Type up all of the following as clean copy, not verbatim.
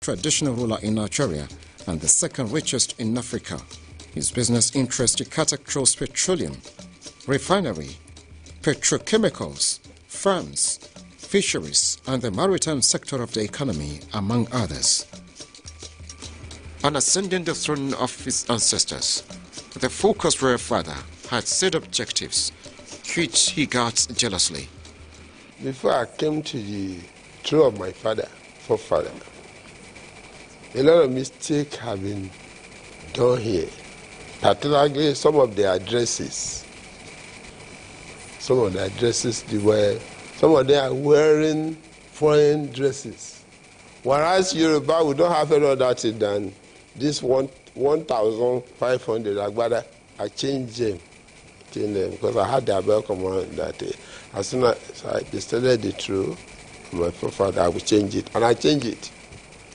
traditional ruler in Nigeria and the second richest in Africa. His business interests cut across petroleum, refinery, petrochemicals, farms, fisheries, and the maritime sector of the economy, among others. On ascending the throne of his ancestors, the focused royal father had set objectives, which he guards jealously. Before I came to the throne of my forefather, a lot of mistakes have been done here, particularly some of the addresses. Some of them are wearing foreign dresses. Whereas Yoruba, we don't have any other thing than this 1,500 agbada. I changed them because I had the Abel command that as soon as I started the truth, my forefather, I would change it. And I changed it.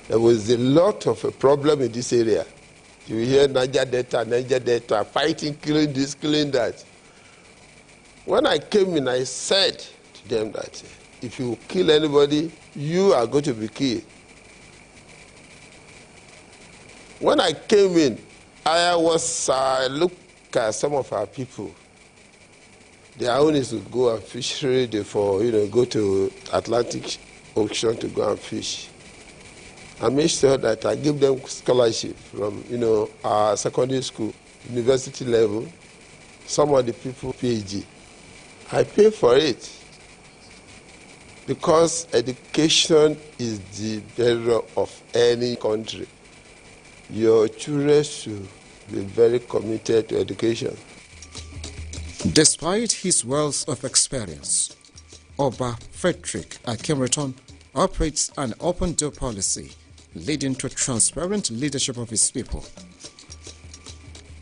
There was a lot of a problem in this area. You hear Niger Delta, fighting, killing this, killing that. When I came in, I said to them that if you kill anybody, you are going to be killed. When I came in, I looked at some of our people. Their own is to go and fish, go to Atlantic Ocean to go and fish. I made sure that I give them scholarship from, our secondary school, university level. Some of the people PhD. I pay for it because education is the bedrock of any country. Your children should be very committed to education. Despite his wealth of experience, Oba Frederick Akinreton operates an open-door policy leading to transparent leadership of his people.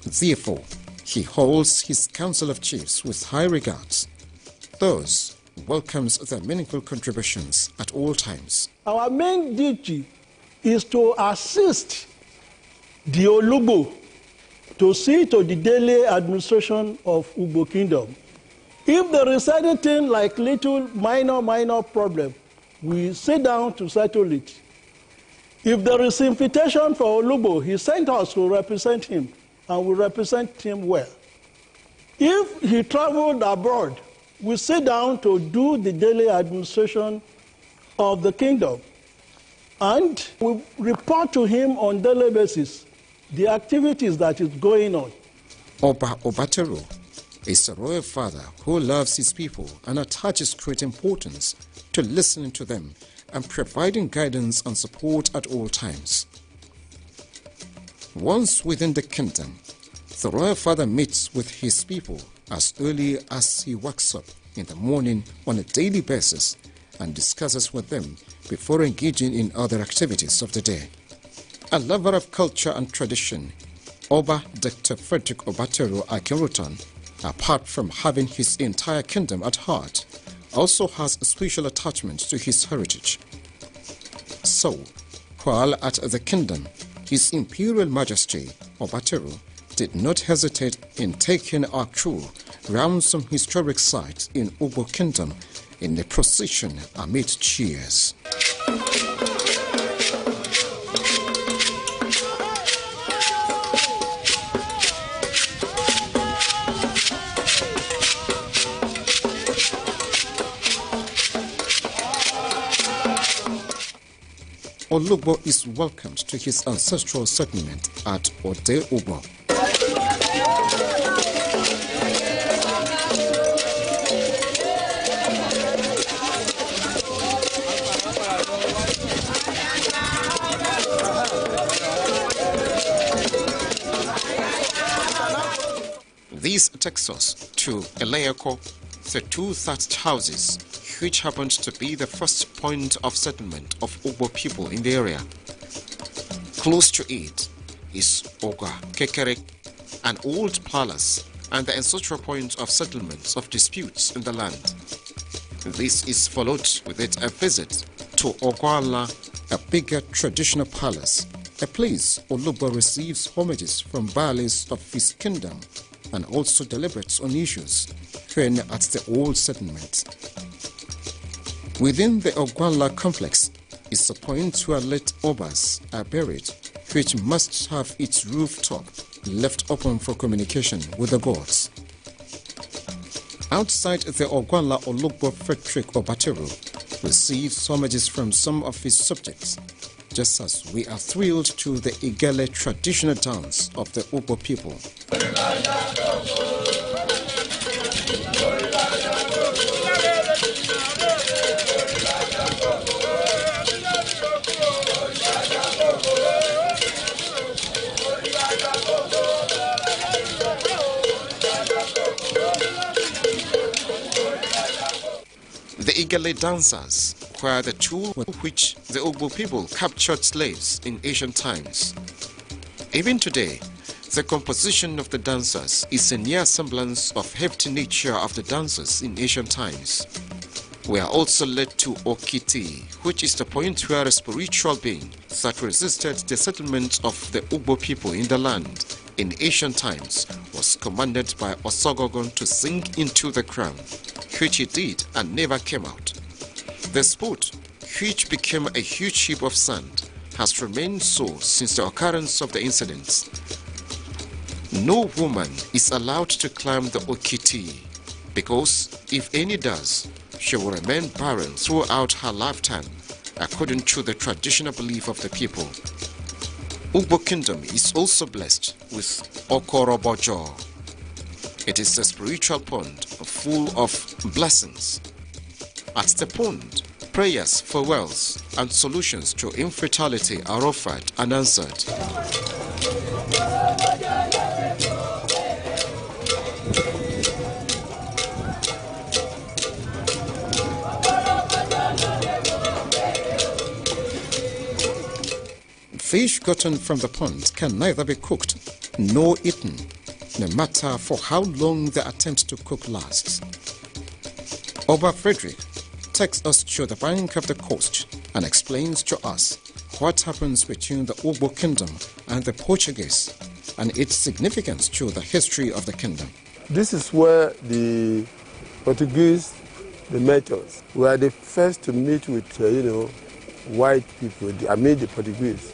Therefore, he holds his Council of Chiefs with high regards. Thus, welcomes their meaningful contributions at all times. Our main duty is to assist the Olugbo to see to the daily administration of Ugbo Kingdom. If there is anything like little minor problem, we sit down to settle it. If there is invitation for Olugbo, he sent us to represent him, and we represent him well. If he traveled abroad, we sit down to do the daily administration of the kingdom, and we report to him on daily basis the activities that is going on. Oba Obatero is a royal father who loves his people and attaches great importance to listening to them and providing guidance and support at all times. Once within the kingdom, the royal father meets with his people as early as he wakes up in the morning on a daily basis and discusses with them before engaging in other activities of the day. A lover of culture and tradition, Oba Dr. Frederick Obatero Akinreton, apart from having his entire kingdom at heart, also has a special attachment to his heritage. So, while at the kingdom, His Imperial Majesty Obatero did not hesitate in taking our crew round some historic sites in Ugbo Kingdom in a procession amid cheers. Olugbo is welcomed to his ancestral settlement at Ode Ugbo. This takes us to Eleyoko, the two thatched houses, which happened to be the first point of settlement of Ugbo people in the area. Close to it is Oga Kekere, an old palace and the ancestral point of settlements of disputes in the land. This is followed with a visit to Ogwala, a bigger traditional palace, a place Olugbo receives homages from balis of his kingdom and also deliberates on issues when at the old settlement. Within the Ogwala complex is the point where late obas are buried, which must have its rooftop left open for communication with the gods. Outside the Ogwala Olugbo Frederick Obatero receives homages from some of his subjects, just as we are thrilled to the Igele traditional dance of the Ugbo people. The Igele dancers were the tool with which the Ugbo people captured slaves in ancient times. Even today, the composition of the dancers is a near semblance of hefty nature of the dancers in ancient times. We are also led to Okiti, which is the point where a spiritual being that resisted the settlement of the Ugbo people in the land in ancient times was commanded by Osogogon to sink into the ground, which he did and never came out. The spot, which became a huge heap of sand, has remained so since the occurrence of the incidents. No woman is allowed to climb the Okiti because if any does, she will remain barren throughout her lifetime, according to the traditional belief of the people. Ugbo Kingdom is also blessed with Okorobojo. It is a spiritual pond full of blessings. At the pond, prayers for wealth and solutions to infertility are offered and answered. Fish gotten from the pond can neither be cooked nor eaten, no matter for how long the attempt to cook lasts. Oba Frederick takes us to the bank of the coast and explains to us what happens between the Ugbo Kingdom and the Portuguese and its significance to the history of the kingdom. This is where the Portuguese, the met us, were the first to meet with, white people, the Portuguese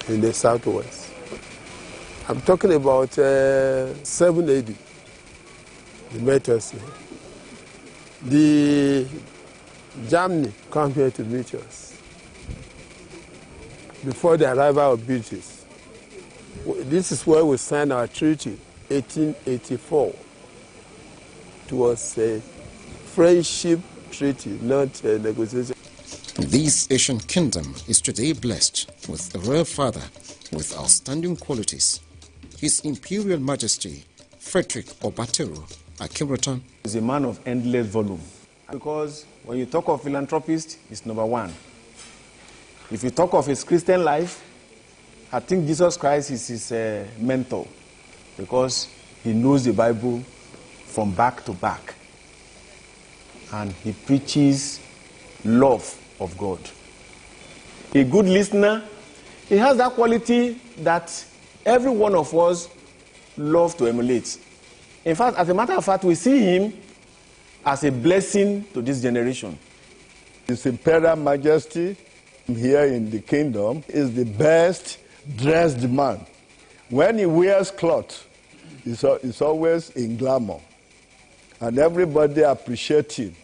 in the southwest. I'm talking about 7 AD, the met us here. The Germany come here to meet us before the arrival of British. This is where we signed our treaty, 1884. It was a friendship treaty, not a negotiation. This Asian kingdom is today blessed with a royal father with outstanding qualities. His Imperial Majesty, Frederick Obatero Akinrotan, is a man of endless volume. Because when you talk of philanthropist, he's number one. If you talk of his Christian life, I think Jesus Christ is his mentor because he knows the Bible from back to back. And he preaches love of God. A good listener, he has that quality that every one of us love to emulate. In fact, as a matter of fact, we see him as a blessing to this generation. His Imperial Majesty here in the kingdom is the best dressed man. When he wears cloth, it's always in glamour. And everybody appreciates him.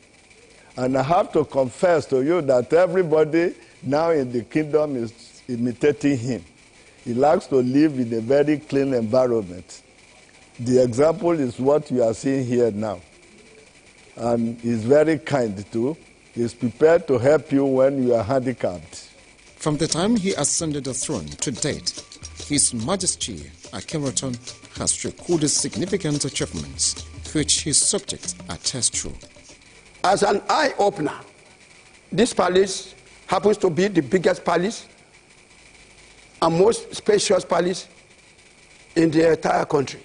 And I have to confess to you that everybody now in the kingdom is imitating him. He likes to live in a very clean environment. The example is what you are seeing here now. And he's very kind too. He's prepared to help you when you are handicapped. From the time he ascended the throne to date, His Majesty Akinrotan has recorded significant achievements, which his subjects attest to. As an eye-opener, this palace happens to be the biggest palace and most spacious palace in the entire country.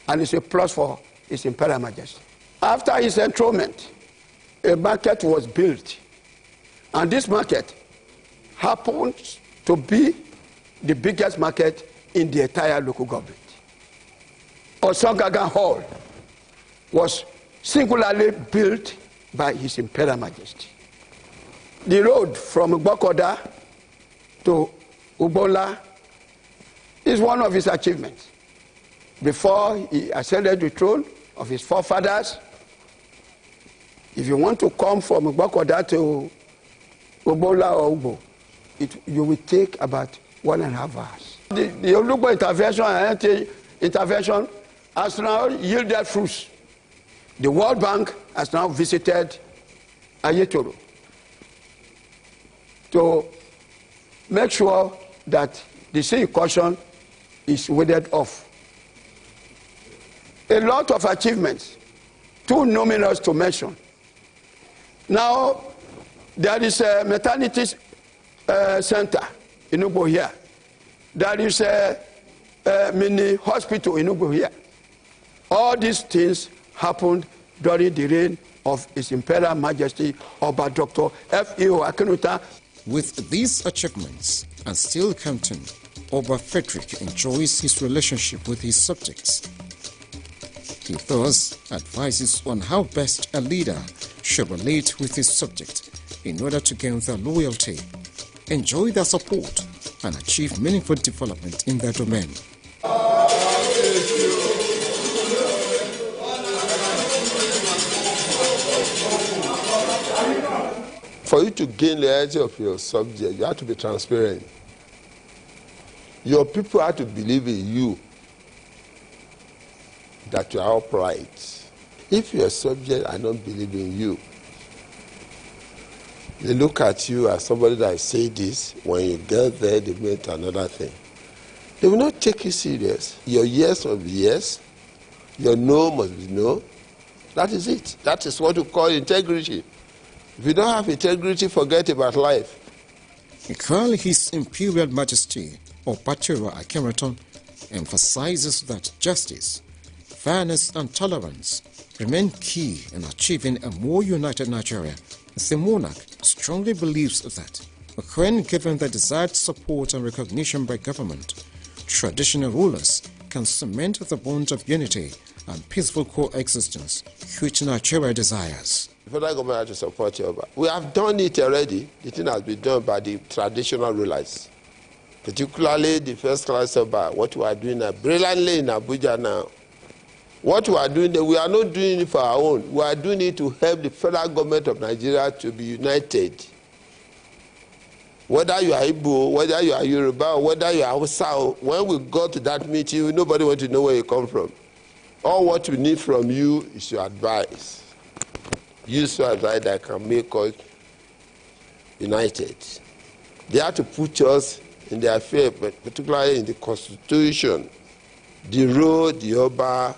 And it's a plus for His Imperial Majesty. After his enthronement, a market was built. And this market happens to be the biggest market in the entire local government. Osangagan Hall was singularly built by His Imperial Majesty. The road from Gbokoda to Ubola is one of his achievements. Before he ascended the throne of his forefathers, if you want to come from Gbokoda to Ubola or Ubo, you will take about 1.5 hours. The Olugbo intervention and NTA intervention has now yielded fruits. The World Bank has now visited Ayetoro to make sure that the sea incursion is weeded off. A lot of achievements, too numerous to mention. Now, there is a maternity center in Ugbo here. There is a mini hospital in Ugbo here. All these things happened during the reign of His Imperial Majesty Oba Dr. F.E.O. Akinnuta. With these achievements and still counting, Oba Frederick enjoys his relationship with his subjects. He thus advises on how best a leader should relate with his subject in order to gain their loyalty, enjoy their support, and achieve meaningful development in their domain. For you to gain loyalty of your subject, you have to be transparent. Your people have to believe in you, that you are upright. If your subject are not believing in you, they look at you as somebody that say this, when you get there, they mean another thing. They will not take you serious. Your yes must be yes, your no must be no. That is it. That is what we call integrity. If you don't have integrity, forget about life. While His Imperial Majesty Obatiro Akinruton emphasizes that justice, fairness and tolerance remain key in achieving a more united Nigeria, the monarch strongly believes that when given the desired support and recognition by government, traditional rulers can cement the bond of unity and peaceful coexistence which Nigeria desires. The federal government has to support you. We have done it already. The thing has been done by the traditional rulers, particularly the first class Oba. What we are doing brilliantly in Abuja now. What we are doing, we are not doing it for our own. We are doing it to help the federal government of Nigeria to be united. Whether you are Igbo, whether you are Yoruba, whether you are Hausa, when we go to that meeting, nobody wants to know where you come from. All what we need from you is your advice. Use your advice that can make us united. They have to put us in their affair, but particularly in the Constitution. The role the Oba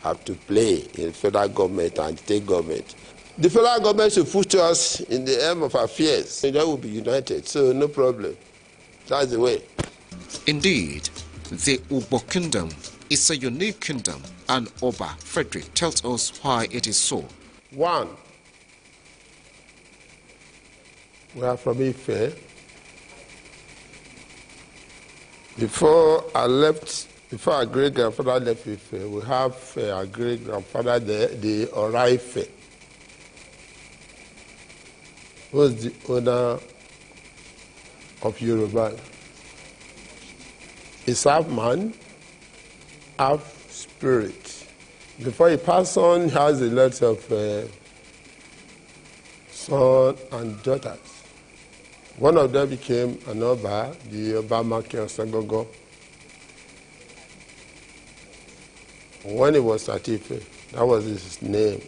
have to play in federal government and state government. The federal government should put us in the aim of affairs, and that will be united, so no problem. That's the way. Indeed, the Ugbo Kingdom is a unique kingdom, and Oba Frederick tells us why it is so. One, we are from Ife. Before our great-grandfather left Ife, we have our great-grandfather there, the Oraife, who was the owner of Yoruba. He's half man, half spirit. Before he passed on, he has a lot of sons and daughters. One of them became an Oba, the Oba Maki Osagogo. When he was at Ife, that was his name.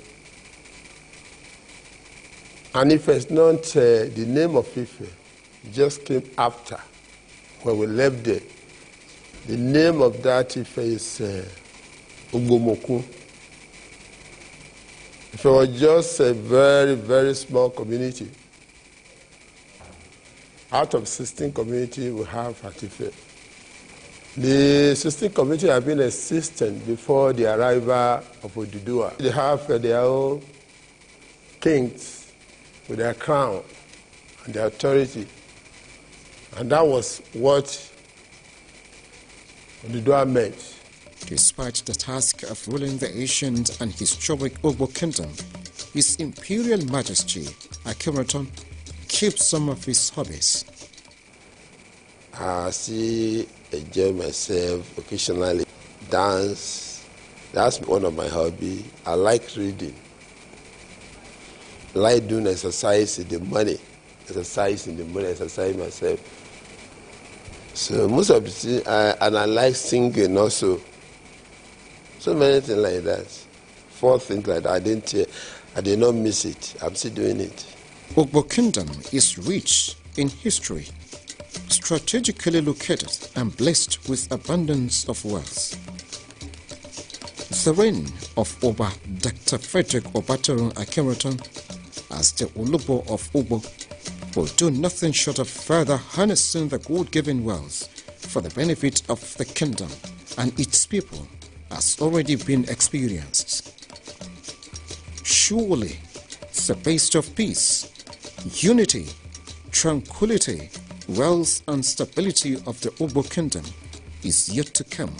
And if it's not the name of Ife, it just came after, when we left there. The name of that Ife is Ugbomoku. If it was just a very, very small community, out of 16 communities we have at Ife. The 16 communities have been existent before the arrival of Oduduwa. They have their own kings with their crown and their authority. And that was what Oduduwa meant. Despite the task of ruling the ancient and historic Ugbo Kingdom, His Imperial Majesty Akeraton keeps some of his hobbies. I enjoy myself occasionally. Dance, that's one of my hobbies. I like reading. I like doing exercise in the morning. Exercise myself. So most of the things, and I like singing also. So many things like that. 4 things like that. I did not miss it. I'm still doing it. Ugbo Kingdom is rich in history, strategically located and blessed with abundance of wealth. The reign of Oba Dr. Frederick Obatoro Akeraton as the Olubo of Ugbo will do nothing short of further harnessing the God-given wealth for the benefit of the kingdom and its people has already been experienced. Surely, the base of peace, unity, tranquility, wealth and stability of the Ugbo kingdom is yet to come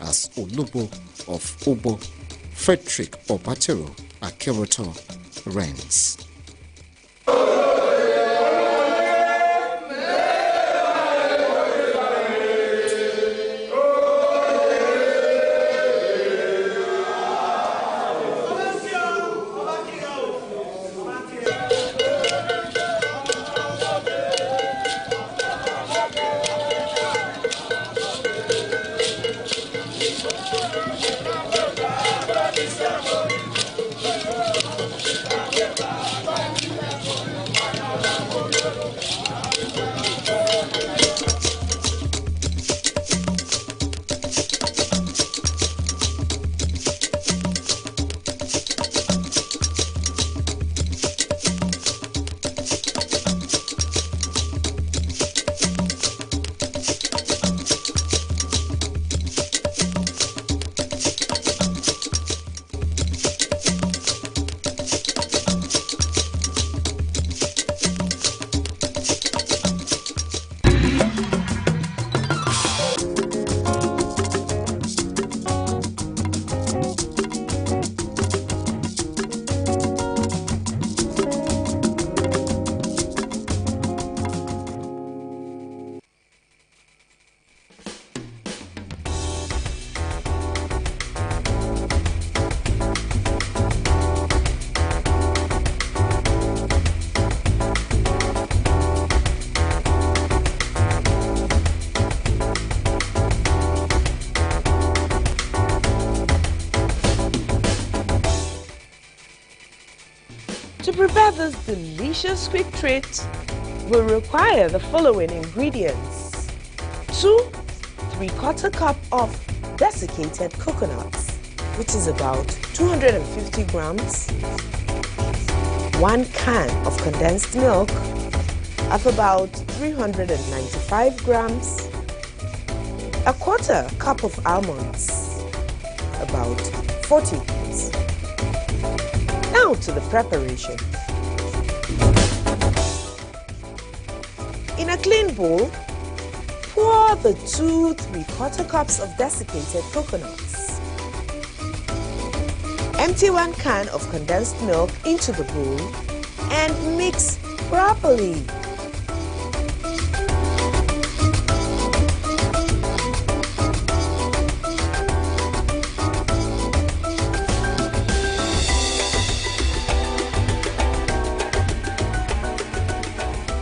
as Olubo of Ugbo, Frederick Obatoro Akeraton reigns. To prepare this delicious quick treat, we'll require the following ingredients: 2 3/4 cup of desiccated coconuts, which is about 250 grams, 1 can of condensed milk of about 395 grams, 1/4 cup of almonds, about 40 grams. Now to the preparation. In a clean bowl, pour the 2 3/4 cups of desiccated coconuts. Empty 1 can of condensed milk into the bowl and mix properly.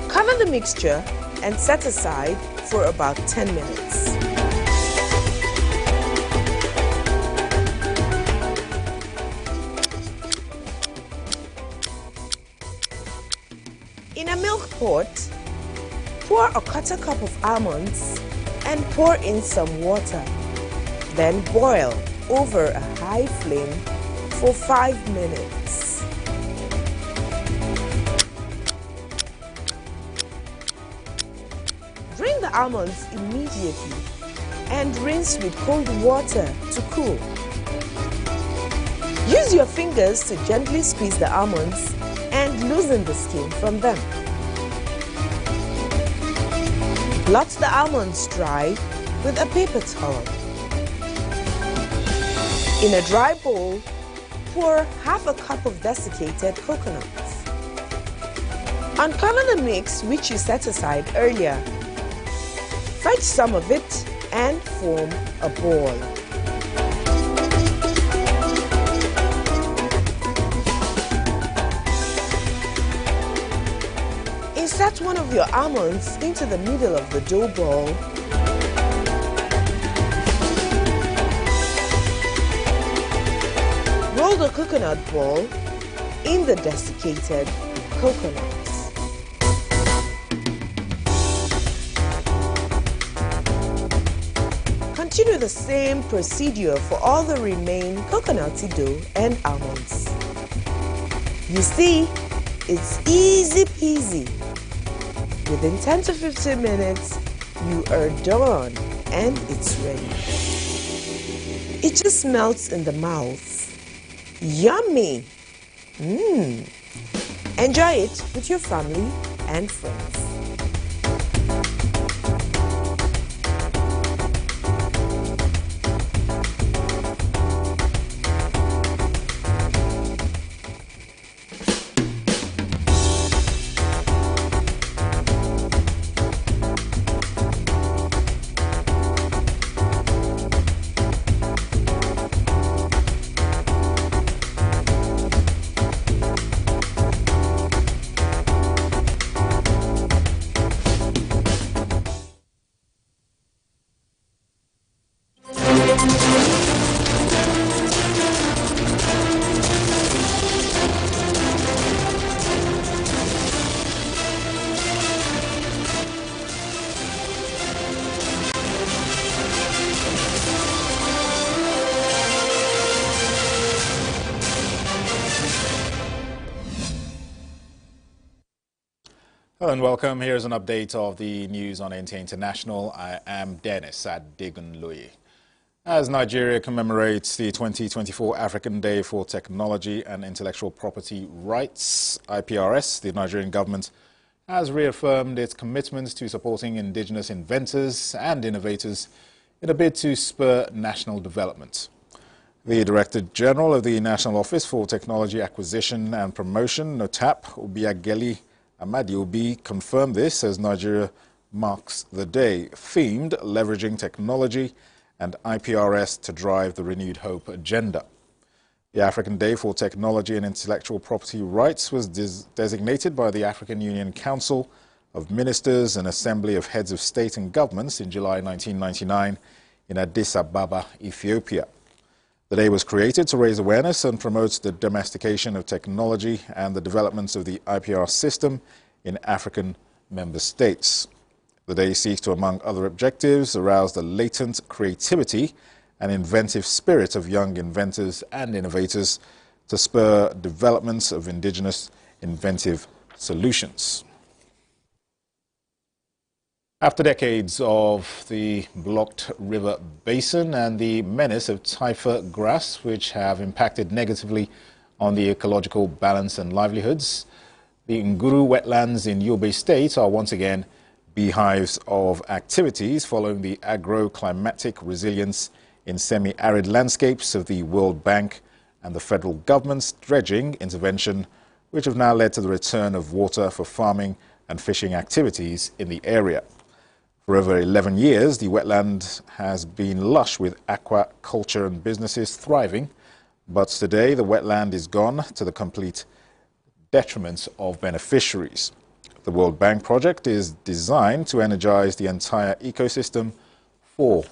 Cover the mixture and set aside for about 10 minutes. In a milk pot, pour a 1/4 cup of almonds and pour in some water. Then boil over a high flame for 5 minutes. Drain the almonds immediately and rinse with cold water to cool. Use your fingers to gently squeeze the almonds and loosen the skin from them. Blot the almonds dry with a paper towel. In a dry bowl, pour 1/2 cup of desiccated coconuts. Uncover the mix which you set aside earlier. Fetch some of it and form a ball. Insert one of your almonds into the middle of the dough ball. Roll the coconut ball in the desiccated coconuts. Continue the same procedure for all the remaining coconutty dough and almonds. You see, it's easy peasy. Within 10 to 15 minutes, you are done and it's ready. It just melts in the mouth. Yummy! Enjoy it with your family and friends. Hello and welcome. Here's an update of the news on NTA International. I am Dennis Adegunloye. As Nigeria commemorates the 2024 African Day for Technology and Intellectual Property Rights, IPRS, the Nigerian government has reaffirmed its commitment to supporting indigenous inventors and innovators in a bid to spur national development. The Director General of the National Office for Technology Acquisition and Promotion, NOTAP, Obiageli Amadiobi, confirmed this as Nigeria marks the day, themed Leveraging Technology and IPRS to Drive the Renewed Hope Agenda. The African Day for Technology and Intellectual Property Rights was designated by the African Union Council of Ministers and Assembly of Heads of State and Governments in July 1999 in Addis Ababa, Ethiopia. The day was created to raise awareness and promote the domestication of technology and the developments of the IPR system in African member states. The day seeks to, among other objectives, arouse the latent creativity and inventive spirit of young inventors and innovators to spur developments of indigenous inventive solutions. After decades of the blocked river basin and the menace of Taifa grass, which have impacted negatively on the ecological balance and livelihoods, the Nguru wetlands in Yobe State are once again beehives of activities following the agro-climatic resilience in semi-arid landscapes of the World Bank and the federal government's dredging intervention, which have now led to the return of water for farming and fishing activities in the area. For over 11 years, the wetland has been lush with aquaculture and businesses thriving, but today the wetland is gone to the complete detriment of beneficiaries. The World Bank project is designed to energize the entire ecosystem for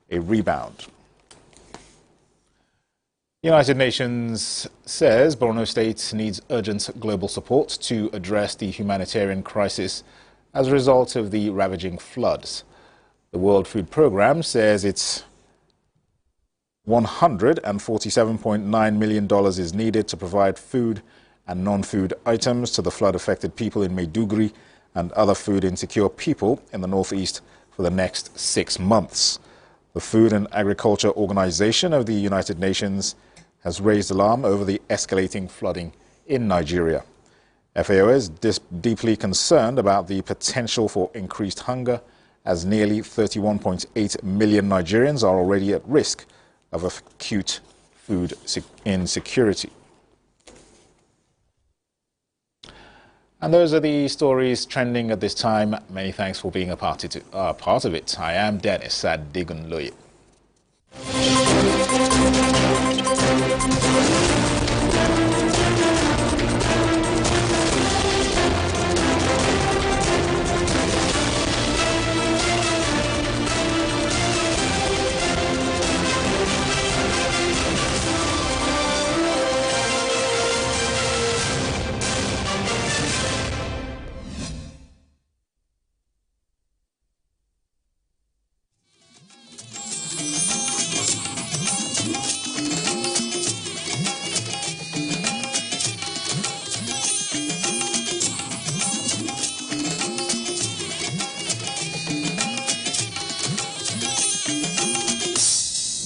a rebound. The United Nations says Borno State needs urgent global support to address the humanitarian crisis as a result of the ravaging floods. The World Food Programme says its $147.9 million is needed to provide food and non-food items to the flood-affected people in Maiduguri and other food-insecure people in the northeast for the next 6 months. The Food and Agriculture Organization of the United Nations has raised alarm over the escalating flooding in Nigeria. FAO is deeply concerned about the potential for increased hunger, as nearly 31.8 million Nigerians are already at risk of acute food insecurity. And those are the stories trending at this time. Many thanks for being a part of it. I am Dennis Adigunloye.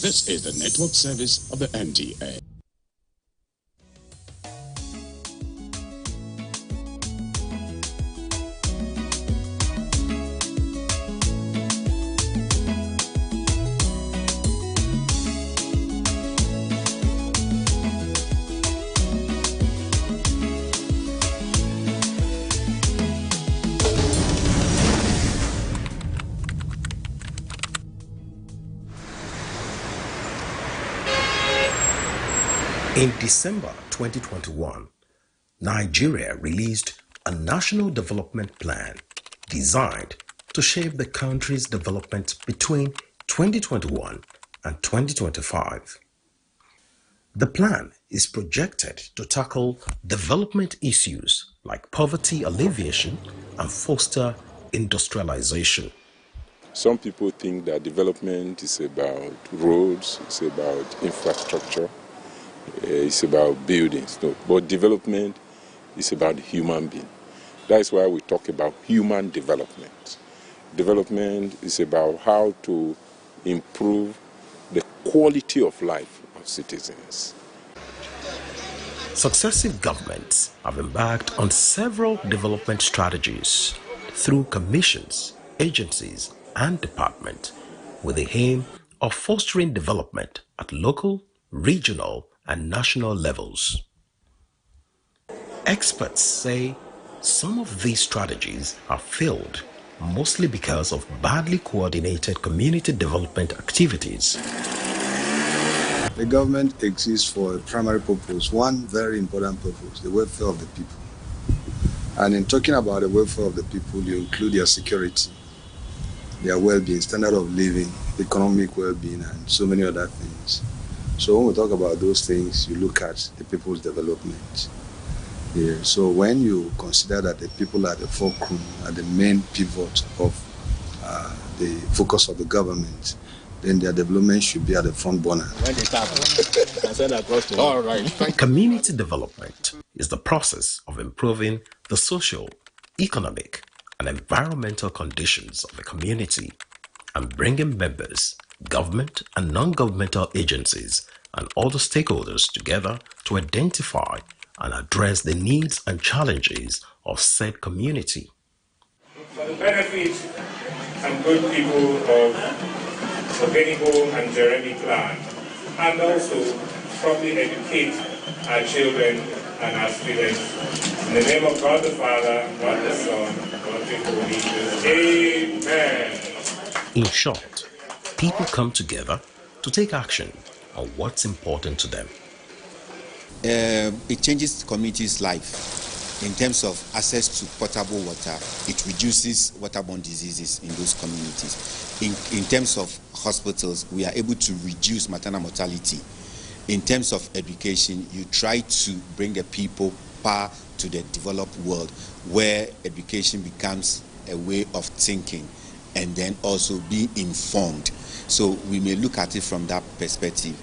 This is the network service of the NTA. In December 2021, Nigeria released a national development plan designed to shape the country's development between 2021 and 2025. The plan is projected to tackle development issues like poverty alleviation and foster industrialization. Some people think that development is about roads, it's about infrastructure, it's about buildings. No, but development is about human being. That's why we talk about human development. Development is about how to improve the quality of life of citizens. Successive governments have embarked on several development strategies through commissions, agencies, and departments with the aim of fostering development at local, regional, and national levels. Experts say some of these strategies have failed, mostly because of badly coordinated community development activities. The government exists for a primary purpose, one very important purpose, the welfare of the people. And in talking about the welfare of the people, you include their security, their well-being, standard of living, economic well-being, and so many other things. So when we talk about those things, you look at the people's development. Yeah. So when you consider that the people are the fulcrum, are the main pivot of the focus of the government, then their development should be at the front burner. All right. Community development is the process of improving the social, economic, and environmental conditions of a community and bringing members, government and non-governmental agencies, and other stakeholders together to identify and address the needs and challenges of said community. For the benefit and good people of Ogenibo and Jeremy Clan, and also properly educate our children and our students. In the name of God the Father, God the Son, God the Holy Spirit. Amen. In short, people come together to take action on what's important to them. It changes the community's life in terms of access to potable water. It reduces waterborne diseases in those communities. In terms of hospitals, we are able to reduce maternal mortality. In terms of education, you try to bring the people back to the developed world where education becomes a way of thinking and then also being informed. So we may look at it from that perspective,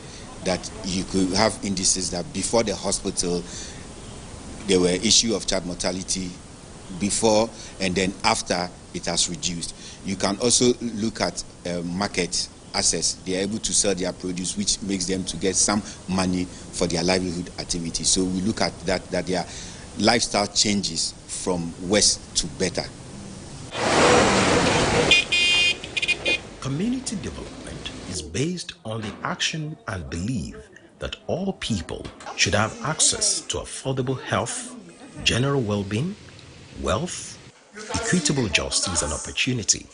that you could have indices that before the hospital there were issue of child mortality before, and then after it has reduced. You can also look at market access. They are able to sell their produce, which makes them to get some money for their livelihood activity. So we look at that their lifestyle changes from worse to better. Community development is based on the action and belief that all people should have access to affordable health, general well-being, wealth, equitable justice and opportunity.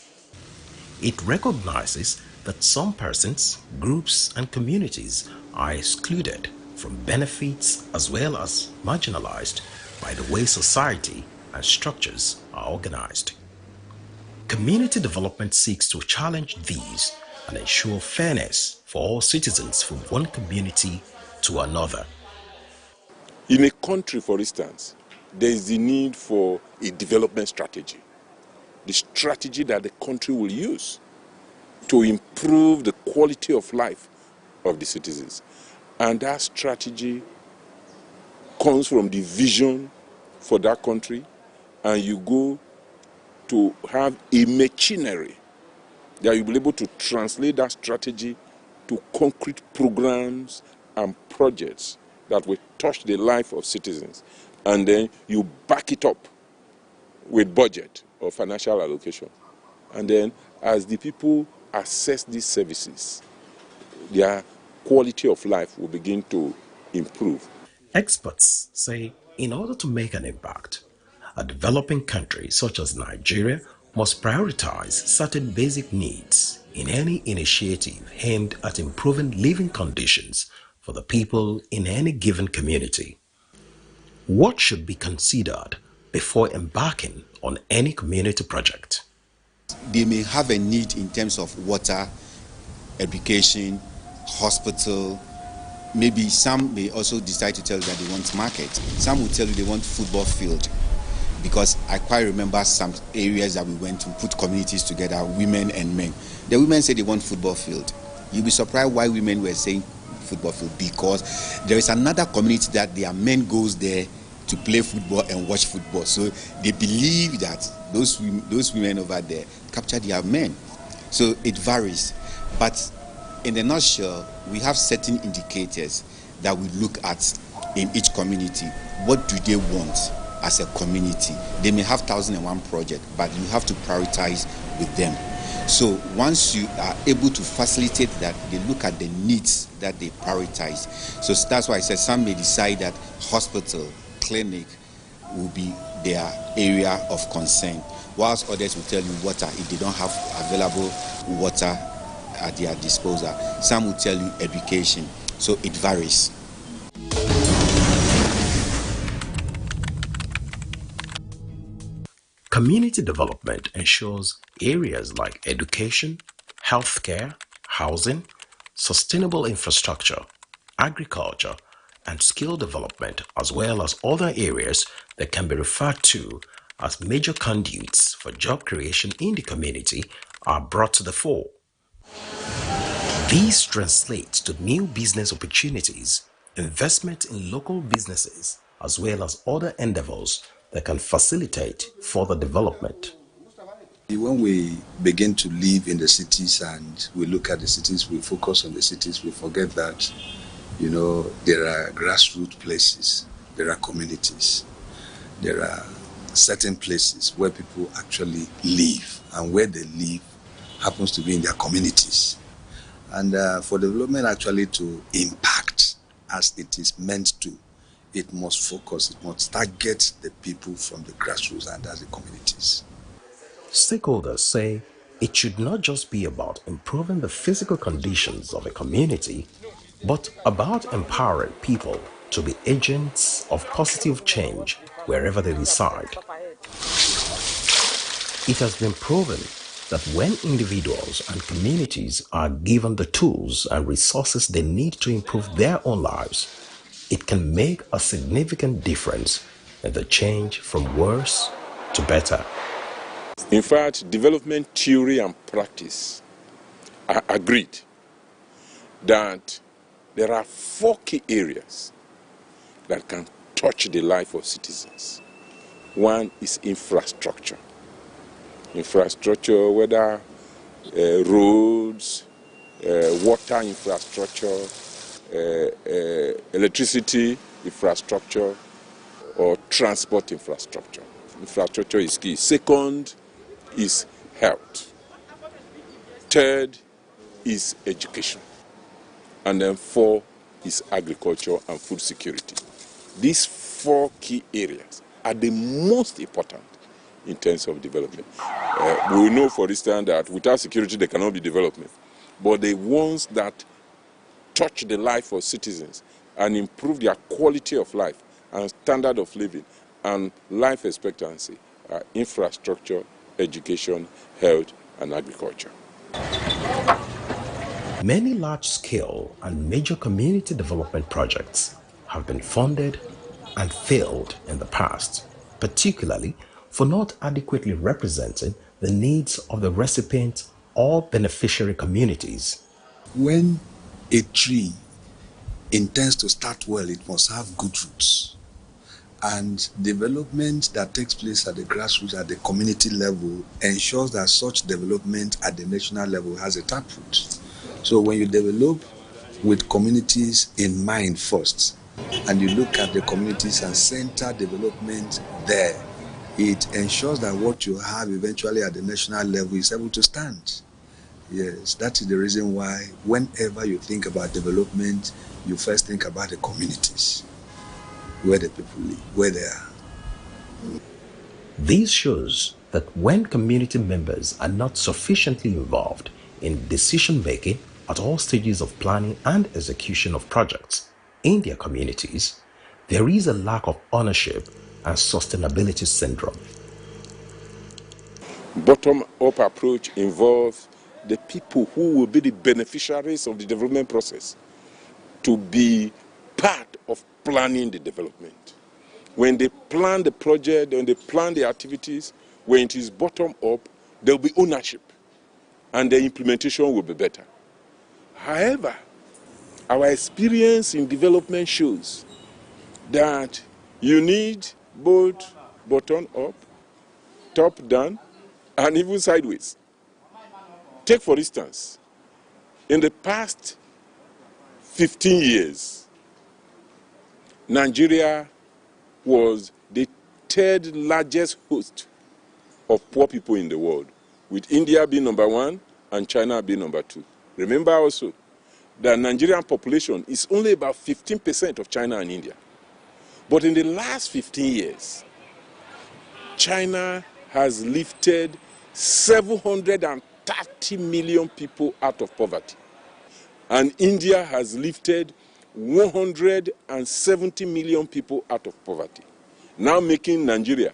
It recognizes that some persons, groups and communities are excluded from benefits as well as marginalized by the way society and structures are organized. Community development seeks to challenge these and ensure fairness for all citizens from one community to another. In a country, for instance, there is the need for a development strategy, the strategy that the country will use to improve the quality of life of the citizens. And that strategy comes from the vision for that country, and you go to have a machinery that you'll be able to translate that strategy to concrete programs and projects that will touch the life of citizens. And then you back it up with budget or financial allocation. And then as the people access these services, their quality of life will begin to improve. Experts say in order to make an impact, a developing country such as Nigeria must prioritize certain basic needs in any initiative aimed at improving living conditions for the people in any given community. What should be considered before embarking on any community project? They may have a need in terms of water, education, hospital. Maybe some may also decide to tell you that they want market. Some will tell you they want football field. Because I quite remember some areas that we went to put communities together, women and men. The women said they want football field. You'll be surprised why women were saying football field, because there is another community that their men goes there to play football and watch football. So they believe that those women over there capture their men. So it varies. But in a nutshell, we have certain indicators that we look at in each community. What do they want as a community? They may have 1,001 projects, but you have to prioritize with them. So once you are able to facilitate that, they look at the needs that they prioritize. So that's why I said some may decide that hospital, clinic will be their area of concern, whilst others will tell you water if they don't have available water at their disposal. Some will tell you education. So it varies. Community development ensures areas like education, healthcare, housing, sustainable infrastructure, agriculture, and skill development, as well as other areas that can be referred to as major conduits for job creation in the community, are brought to the fore. These translate to new business opportunities, investment in local businesses, as well as other endeavors that can facilitate further development. When we begin to live in the cities and we look at the cities, we focus on the cities, we forget that, there are grassroots places, there are communities, there are certain places where people actually live, and where they live happens to be in their communities. And for development actually to impact as it is meant to, it must focus, it must target the people from the grassroots, and that's the communities. Stakeholders say it should not just be about improving the physical conditions of a community, but about empowering people to be agents of positive change wherever they reside. It has been proven that when individuals and communities are given the tools and resources they need to improve their own lives, it can make a significant difference in the change from worse to better. In fact, development theory and practice are agreed that there are 4 key areas that can touch the life of citizens. One is infrastructure. Infrastructure, whether roads, water infrastructure, electricity infrastructure, or transport infrastructure. Infrastructure is key. Second is health. Third is education. And then 4 is agriculture and food security. These 4 key areas are the most important in terms of development. We know, for instance, that without security there cannot be development. But the ones that touch the life of citizens and improve their quality of life and standard of living and life expectancy are infrastructure, education, health, and agriculture. Many large-scale and major community development projects have been funded and failed in the past, particularly for not adequately representing the needs of the recipient or beneficiary communities. When a tree intends to start well, it must have good roots. And development that takes place at the grassroots, at the community level, ensures that such development at the national level has a taproot. So when you develop with communities in mind first, and you look at the communities and center development there, it ensures that what you have eventually at the national level is able to stand. Yes, that is the reason why whenever you think about development, you first think about the communities, where the people live, where they are. This shows that when community members are not sufficiently involved in decision-making at all stages of planning and execution of projects in their communities, there is a lack of ownership and sustainability syndrome. Bottom-up approach involves the people who will be the beneficiaries of the development process to be part of planning the development. When they plan the project, when they plan the activities, when it is bottom-up, there will be ownership and the implementation will be better. However, our experience in development shows that you need both bottom-up, top-down, and even sideways. Take, for instance, in the past 15 years, Nigeria was the third largest host of poor people in the world, with India being number 1 and China being number 2. Remember also that Nigerian population is only about 15% of China and India. But in the last 15 years, China has lifted 730 million people out of poverty. And India has lifted 170 million people out of poverty, now making Nigeria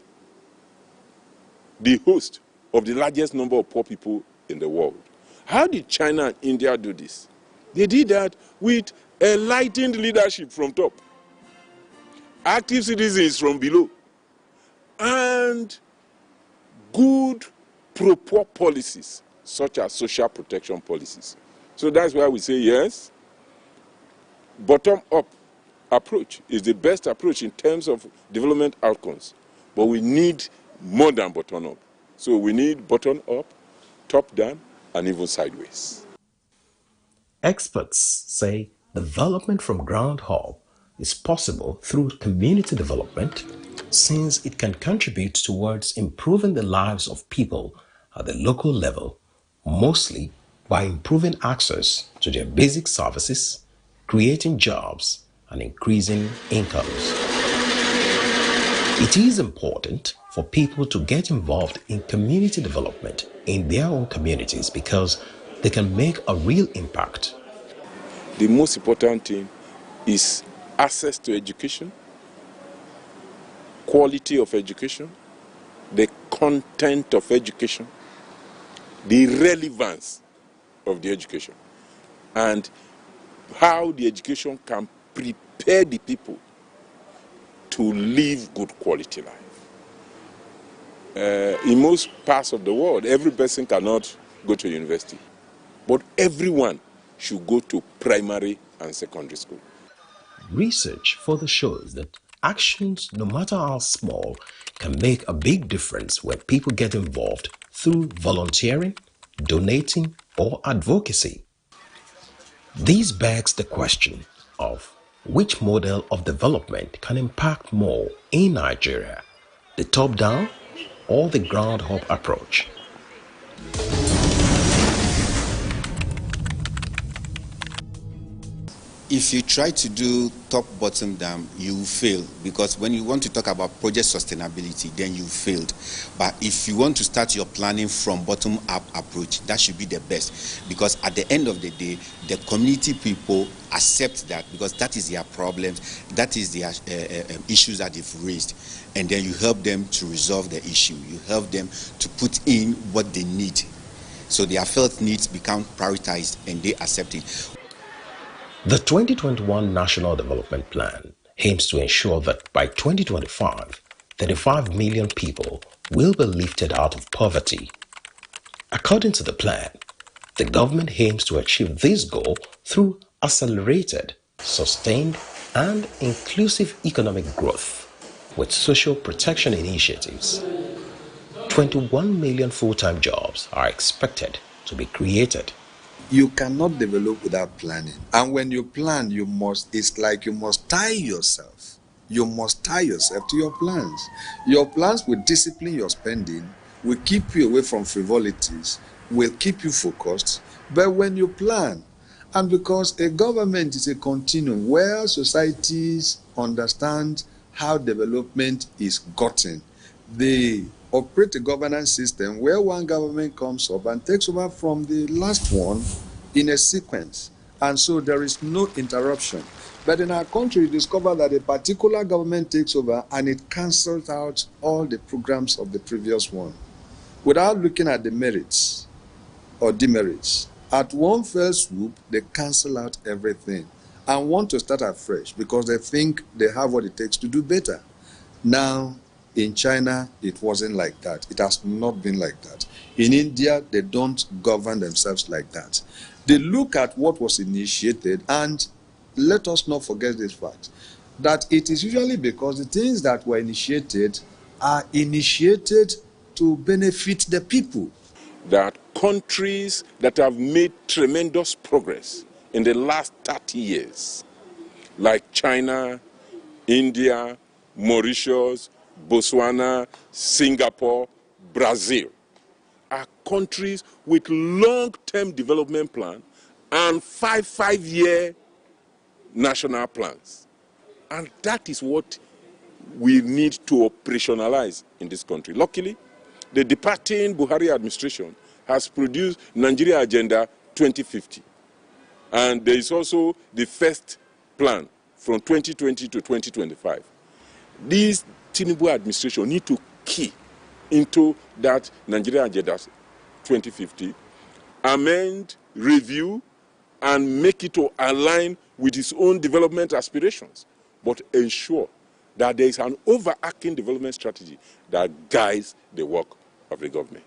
the host of the largest number of poor people in the world. How did China and India do this? They did that with enlightened leadership from top, active citizens from below, and good pro-poor policies, such as social protection policies. So that's why we say yes, bottom-up approach is the best approach in terms of development outcomes. But we need more than bottom-up. So we need bottom-up, top-down, and even sideways. Experts say development from ground up is possible through community development, since it can contribute towards improving the lives of people at the local level, mostly by improving access to their basic services, creating jobs, and increasing incomes. It is important for people to get involved in community development in their own communities because they can make a real impact. The most important thing is access to education, quality of education, the content of education, the relevance of the education, and how the education can prepare the people to live good quality life. In most parts of the world, every person cannot go to university, but everyone should go to primary and secondary school. Research further shows that actions, no matter how small, can make a big difference when people get involved through volunteering, donating, or advocacy. This begs the question of which model of development can impact more in Nigeria, the top-down or the ground-up approach. If you try to do top, bottom, down, you will fail, because when you want to talk about project sustainability, then you failed. But if you want to start your planning from bottom up approach, that should be the best, because at the end of the day, the community people accept that, because that is their problems, that is their issues that they've raised, and then you help them to resolve the issue. You help them to put in what they need, so their felt needs become prioritized and they accept it. The 2021 National Development Plan aims to ensure that by 2025, 35 million people will be lifted out of poverty. According to the plan, the government aims to achieve this goal through accelerated, sustained, and inclusive economic growth with social protection initiatives. 21 million full-time jobs are expected to be created. You cannot develop without planning. And when you plan, it's like you must tie yourself. You must tie yourself to your plans. Your plans will discipline your spending, will keep you away from frivolities, will keep you focused. But when you plan, and because a government is a continuum where societies understand how development is gotten, they operate a governance system where one government comes up and takes over from the last one in a sequence. And so there is no interruption. But in our country, you discover that a particular government takes over and it cancels out all the programs of the previous one without looking at the merits or demerits. At one fell swoop, they cancel out everything and want to start afresh because they think they have what it takes to do better. Now, in China, it wasn't like that. It has not been like that. In India, they don't govern themselves like that. They look at what was initiated, and let us not forget this fact, that it is usually because the things that were initiated are initiated to benefit the people. That countries that have made tremendous progress in the last 30 years, like China, India, Mauritius, Botswana, Singapore, Brazil, are countries with long-term development plan and five-year national plans. And that is what we need to operationalize in this country. Luckily, the departing Buhari administration has produced Nigeria Agenda 2050. And there is also the first plan from 2020 to 2025. This Tinubu administration need to key into that Nigeria Agenda 2050, amend, review, and make it to align with its own development aspirations, but ensure that there is an overarching development strategy that guides the work of the government.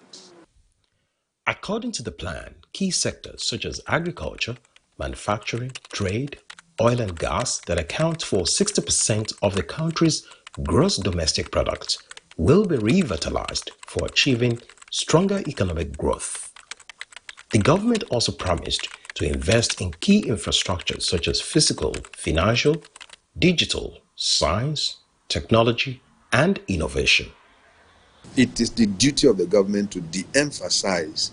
According to the plan, key sectors such as agriculture, manufacturing, trade, oil and gas that account for 60% of the country's gross domestic product will be revitalized for achieving stronger economic growth. The government also promised to invest in key infrastructure such as physical, financial, digital, science, technology, and innovation. It is the duty of the government to de-emphasize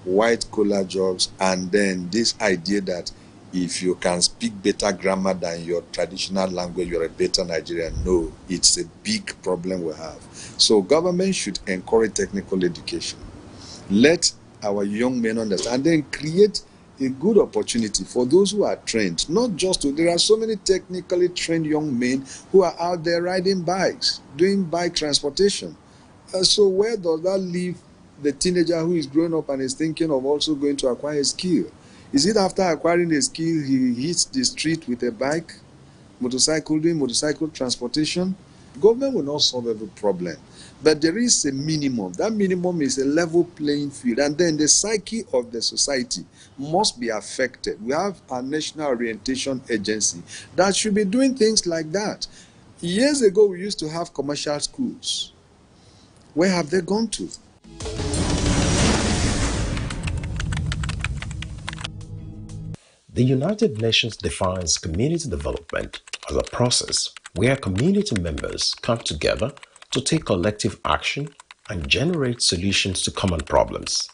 white-collar jobs and then this idea that if you can speak better grammar than your traditional language, you're a better Nigerian. No, it's a big problem we have. So government should encourage technical education. Let our young men understand and then create a good opportunity for those who are trained. Not just to, there are so many technically trained young men who are out there riding bikes, doing bike transportation. So where does that leave the teenager who is growing up and is thinking of also going to acquire a skill? Is it after acquiring a skill he hits the street with a bike, motorcycle, doing motorcycle transportation? Government will not solve every problem. But there is a minimum. That minimum is a level playing field. And then the psyche of the society must be affected. We have a National Orientation Agency that should be doing things like that. Years ago, we used to have commercial schools. Where have they gone to? The United Nations defines community development as a process where community members come together to take collective action and generate solutions to common problems.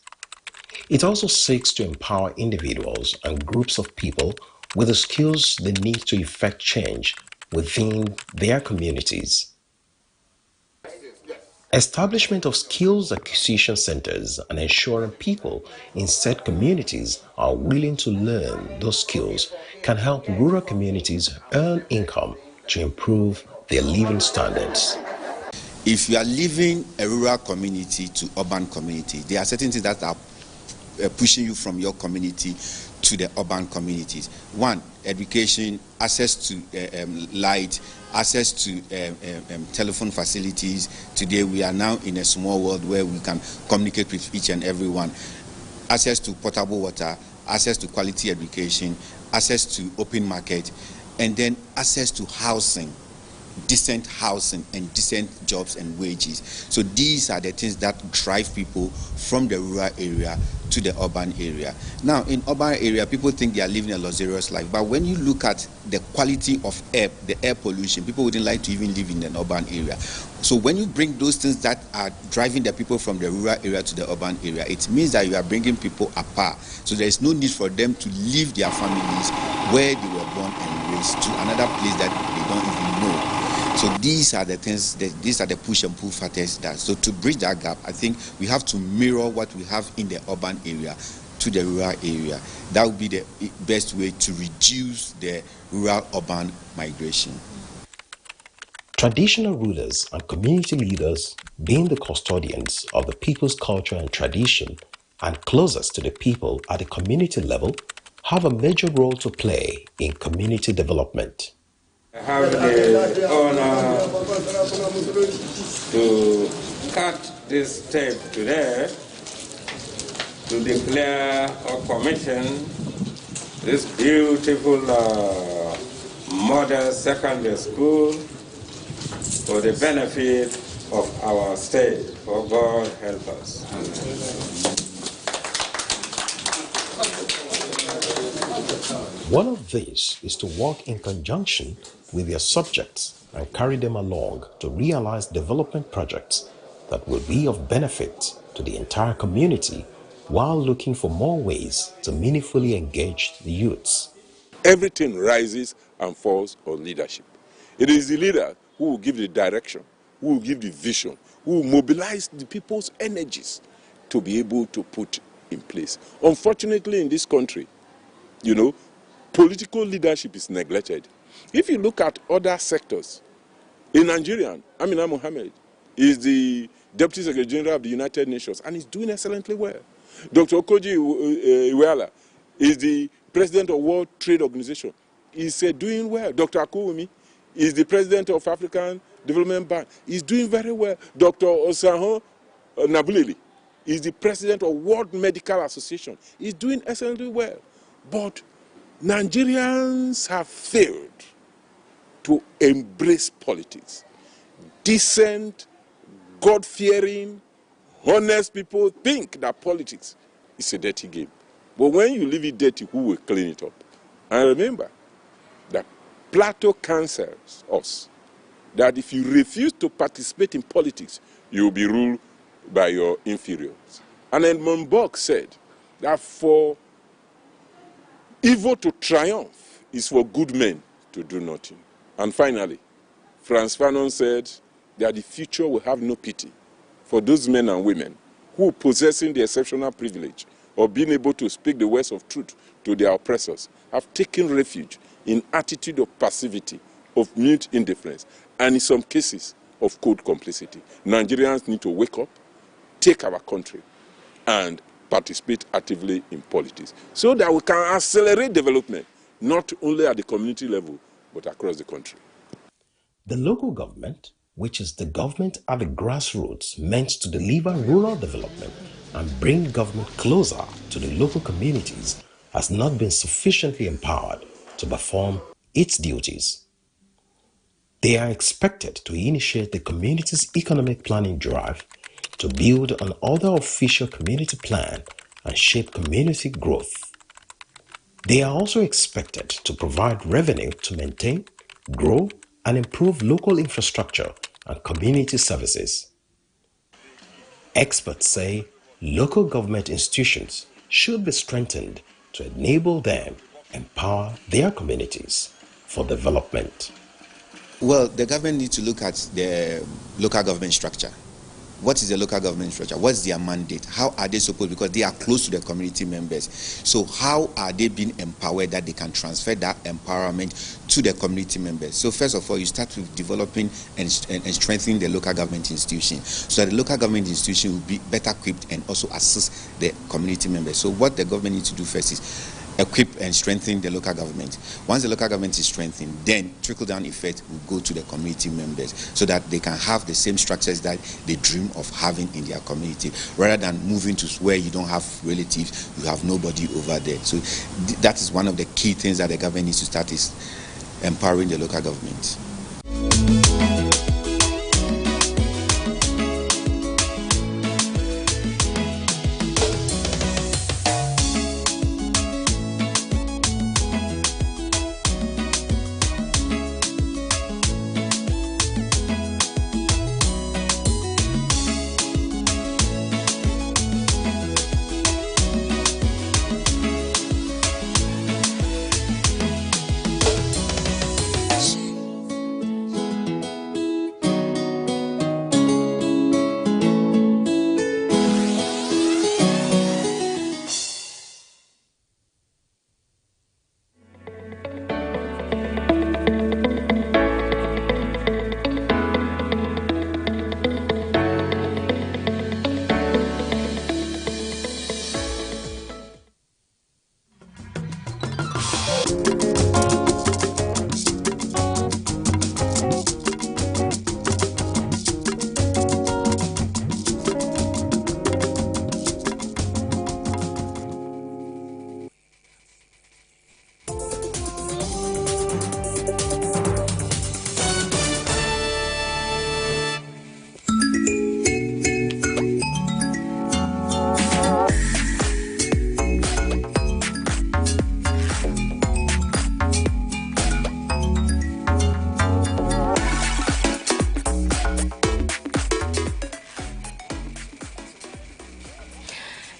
It also seeks to empower individuals and groups of people with the skills they need to effect change within their communities. Establishment of skills acquisition centers and ensuring people in said communities are willing to learn those skills can help rural communities earn income to improve their living standards. If you are leaving a rural community to urban community, there are certain things that are pushing you from your community to the urban communities. One, education, access to light, access to telephone facilities. Today we are now in a small world where we can communicate with each and everyone. Access to potable water, access to quality education, access to open market, and then access to housing, decent housing and decent jobs and wages. So these are the things that drive people from the rural area to the urban area. Now, in urban area, people think they are living a luxurious life, but when you look at the quality of air, the air pollution, people wouldn't like to even live in an urban area. So when you bring those things that are driving the people from the rural area to the urban area, it means that you are bringing people apart. So there is no need for them to leave their families where they were born and raised to another place that they don't even know. So these are the things, these are the push and pull factors. So to bridge that gap, I think we have to mirror what we have in the urban area to the rural area. That would be the best way to reduce the rural-urban migration. Traditional rulers and community leaders, being the custodians of the people's culture and tradition and closest to the people at the community level, have a major role to play in community development. I have the honor to cut this tape today to declare or commission this beautiful model secondary school for the benefit of our state. For God help us. One of these is to work in conjunction with their subjects and carry them along to realize development projects that will be of benefit to the entire community while looking for more ways to meaningfully engage the youths. Everything rises and falls on leadership. It is the leader who will give the direction, who will give the vision, who will mobilize the people's energies to be able to put in place. Unfortunately, in this country, political leadership is neglected. If you look at other sectors, in Nigeria, Amina Mohammed is the Deputy Secretary General of the United Nations and is doing excellently well. Dr. Okoji Iweala is the President of World Trade Organization. He's doing well. Dr. Akuwumi is the President of African Development Bank. He's doing very well. Dr. Osaho Nabulili is the President of World Medical Association. He's doing excellently well. But Nigerians have failed to embrace politics. Decent, God-fearing, honest people think that politics is a dirty game. But when you leave it dirty, who will clean it up? And remember that Plato counsels us that if you refuse to participate in politics, you will be ruled by your inferiors. And Edmund Burke said that for evil to triumph is for good men to do nothing. And finally, Franz Fanon said that the future will have no pity for those men and women who, possessing the exceptional privilege of being able to speak the words of truth to their oppressors, have taken refuge in attitude of passivity, of mute indifference, and in some cases of cold complicity. Nigerians need to wake up, take our country, and participate actively in politics so that we can accelerate development, not only at the community level, but across the country. The local government, which is the government at the grassroots meant to deliver rural development and bring government closer to the local communities, has not been sufficiently empowered to perform its duties. They are expected to initiate the community's economic planning drive to build on other official community plan and shape community growth. They are also expected to provide revenue to maintain, grow, and improve local infrastructure and community services. Experts say local government institutions should be strengthened to enable them empower their communities for development? Well, the government needs to look at the local government structure. What is the local government structure? What's their mandate? How are they supposed, because they are close to the community members. So how are they being empowered that they can transfer that empowerment to the community members? So first of all, you start with developing and strengthening the local government institution, so that the local government institution will be better equipped and also assist the community members. So what the government needs to do first is equip and strengthen the local government. Once the local government is strengthened, then trickle-down effect will go to the community members so that they can have the same structures that they dream of having in their community, rather than moving to where you don't have relatives, you have nobody over there. So that is one of the key things that the government needs to start, is empowering the local government.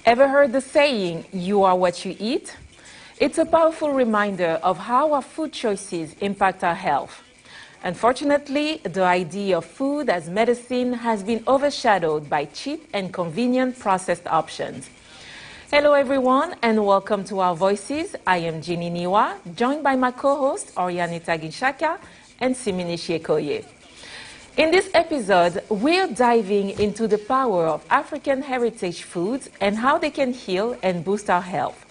Ever heard the saying, "You are what you eat"? It's a powerful reminder of how our food choices impact our health. Unfortunately, the idea of food as medicine has been overshadowed by cheap and convenient processed options. Hello everyone, and welcome to Our Voices. I am Ginny Niwa, joined by my co-host Oriane Taginshaka and Simini Shiekoye. In this episode, we're diving into the power of African heritage foods and how they can heal and boost our health.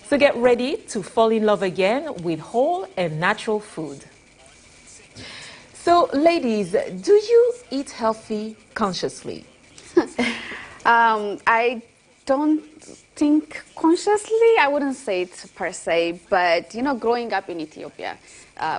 So get ready to fall in love again with whole and natural food. So ladies, do you eat healthy consciously? I don't think consciously, I wouldn't say it per se, but growing up in Ethiopia,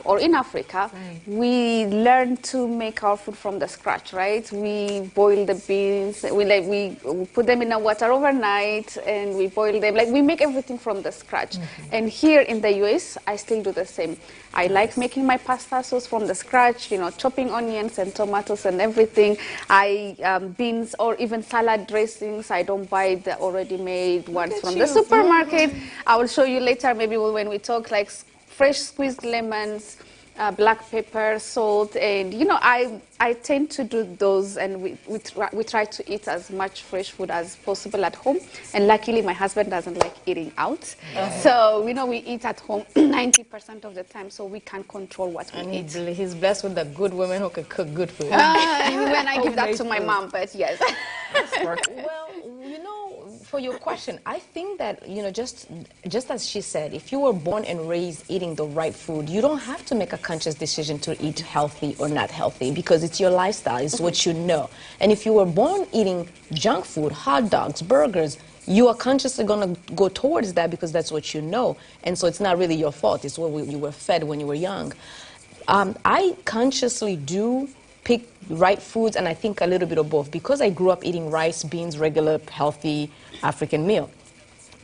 or in Africa, we learn to make our food from the scratch, right? We boil the beans, we put them in the water overnight, and we boil them. We make everything from the scratch. And here in the US, I still do the same. I like making my pasta sauce from the scratch, chopping onions and tomatoes and everything. Beans or even salad dressings, I don't buy the already made ones from the supermarket. I will show you later, maybe when we talk, fresh squeezed lemons, black pepper, salt, and I tend to do those, and we try to eat as much fresh food as possible at home. And luckily, my husband doesn't like eating out, so we eat at home 90% of the time, so we can control what we eat. He's blessed with the good women who can cook good food. When I give that to my mom, but yes. Well, for your question, I think that, just as she said, if you were born and raised eating the right food, you don't have to make a conscious decision to eat healthy or not healthy, because it's your lifestyle, it's what you know. And if you were born eating junk food, hot dogs, burgers, you are consciously going to go towards that because that's what you know. And so it's not really your fault, it's what you were fed when you were young. I consciously do pick right foods, and I think a little bit of both, because I grew up eating rice, beans, regular, healthy African meal.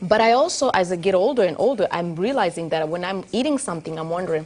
But I also, as I get older and older, I'm realizing that when I'm eating something, I'm wondering,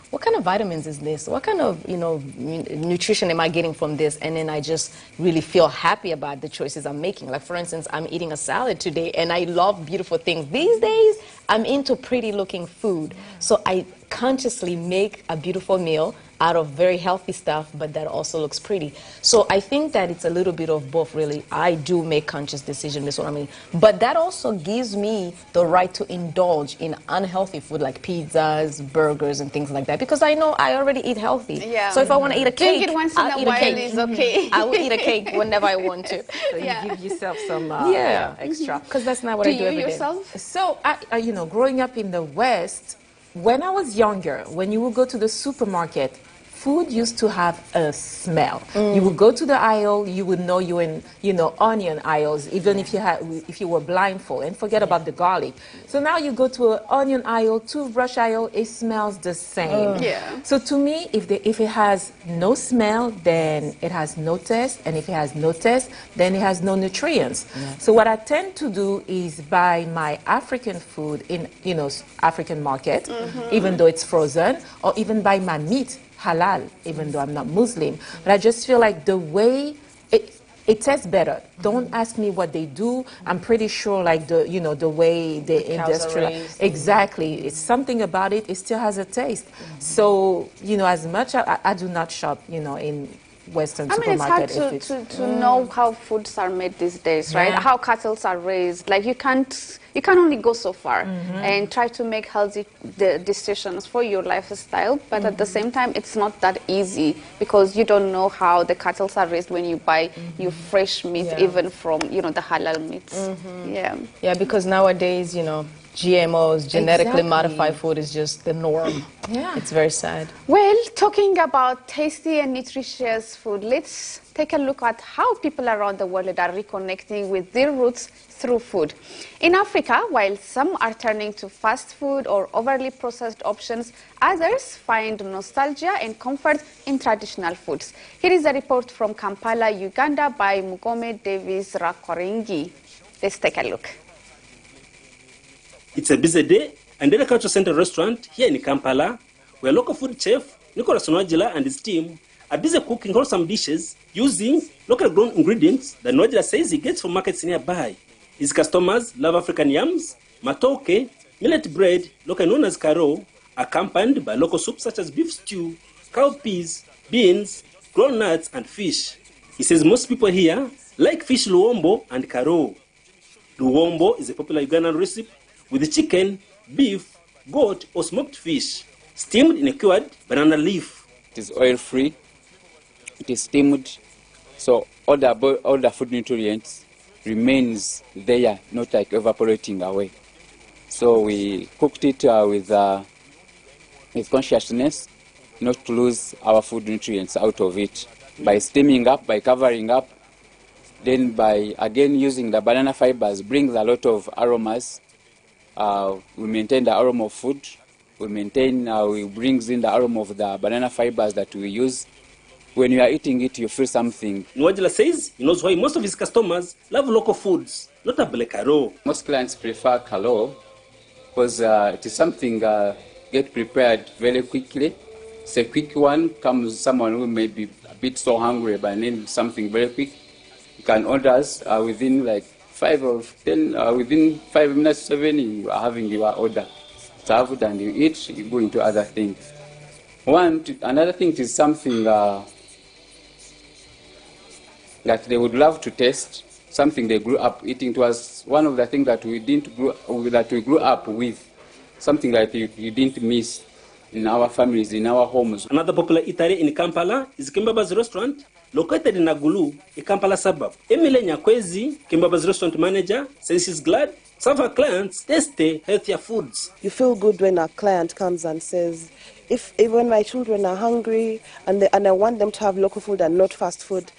what kind of vitamins is this? What kind of, nutrition am I getting from this? And then I just really feel happy about the choices I'm making. Like, for instance, I'm eating a salad today, and I love beautiful things. These days, I'm into pretty looking food. So I consciously make a beautiful meal out of very healthy stuff, but that also looks pretty. So I think that it's a little bit of both, really. I do make conscious decisions, that's what I mean. But that also gives me the right to indulge in unhealthy food like pizzas, burgers, and things like that, because I know I already eat healthy. Yeah. So if I want to eat a cake, Drink it once in I'll a eat while a cake. is okay. I will eat a cake whenever I want to. So you give yourself some extra, because that's not what I do every day. yourself? So, you know, growing up in the West, when I was younger, when you would go to the supermarket, food used to have a smell. You would go to the aisle, you would know you in, you know, onion aisles, even if you were blindfold, and forget about the garlic. So now you go to an onion aisle, toothbrush aisle, it smells the same. Yeah. So to me, if it has no smell, then it has no taste, and if it has no taste, then it has no nutrients. So what I tend to do is buy my African food in, you know, African market, even though it's frozen, or even buy my meat halal, even though I'm not Muslim. But I just feel like the way it tastes better. Don't ask me what they do. I'm pretty sure, like the way the industrial, exactly. It's something about it. It still has a taste. So as much I do not shop, in Western supermarket. It's hard to know how foods are made these days, right? How cattle are raised. Like you can only go so far and try to make healthy decisions for your lifestyle, but at the same time, it's not that easy because you don't know how the cattle are raised when you buy your fresh meat, even from the halal meats. Yeah, because nowadays, GMOs, genetically modified food is just the norm. Yeah. It's very sad. Well, talking about tasty and nutritious food, let's take a look at how people around the world are reconnecting with their roots through food. In Africa, while some are turning to fast food or overly processed options, others find nostalgia and comfort in traditional foods. Here is a report from Kampala, Uganda by Mugome Davis Rakwarengi. Let's take a look. It's a busy day and at the Cultural Center restaurant here in Kampala, where local food chef Nicholas Nwajila and his team are busy cooking wholesome dishes using local grown ingredients that Nwajila says he gets from markets nearby. His customers love African yams, matoke, millet bread, locally known as karo, accompanied by local soups such as beef stew, cowpeas, beans, grown nuts, and fish. He says most people here like fish luombo and karo. Luombo is a popular Ugandan recipe with chicken, beef, goat, or smoked fish, steamed in a cured banana leaf. It is oil-free, it is steamed, so all the food nutrients remains there, not like evaporating away. So we cooked it with consciousness, not to lose our food nutrients out of it. By steaming up, by covering up, then by again using the banana fibers brings a lot of aromas. We maintain the aroma of food. We brings in the aroma of the banana fibers that we use. When you are eating it, you feel something. Nwajila says he knows why most of his customers love local foods, notably karo. Most clients prefer karo because it is something get prepared very quickly. It's a quick one. Comes someone who may be a bit so hungry but need something very quick. You can order us within like 5 or 10, within 5 minutes, 7, you are having your order. Served and you eat, you go into other things. Another thing is something that they would love to taste, something they grew up eating. It was one of the things that we grew up with, something that you didn't miss in our families, in our homes. Another popular eatery in Kampala is Kimbaba's restaurant, located in Agulu, a Kampala suburb. Emile Nyakwezi, Kimbaba's restaurant manager, says she's glad some of her clients taste healthier foods. You feel good when a client comes and says, when my children are hungry and I want them to have local food and not fast food,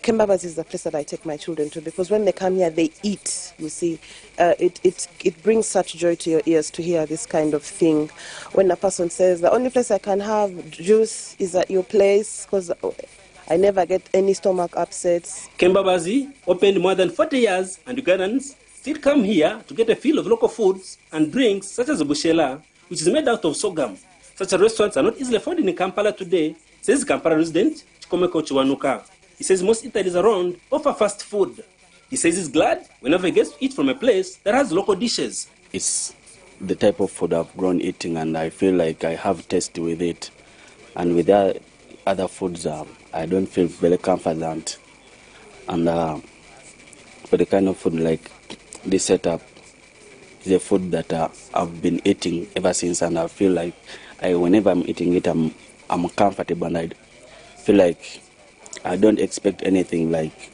Kimbaba's is the place that I take my children to, because when they come here, they eat, you see. It brings such joy to your ears to hear this kind of thing. When a person says, the only place I can have juice is at your place, because I never get any stomach upsets. Kimbaba's opened more than 40 years, and Ugandans still come here to get a feel of local foods and drinks such as bushela, which is made out of sorghum. Such restaurants are not easily found in Kampala today, says Kampala resident Chikomeko Chiwanuka. He says most eateries around offer fast food. He says he's glad whenever he gets to eat from a place that has local dishes. It's the type of food I've grown eating, and I feel like I have taste with it. And with other foods, I don't feel very confident. And for the kind of food like this setup, is a food that I've been eating ever since, and I feel like whenever I'm eating it, I'm comfortable, and I feel like I don't expect anything like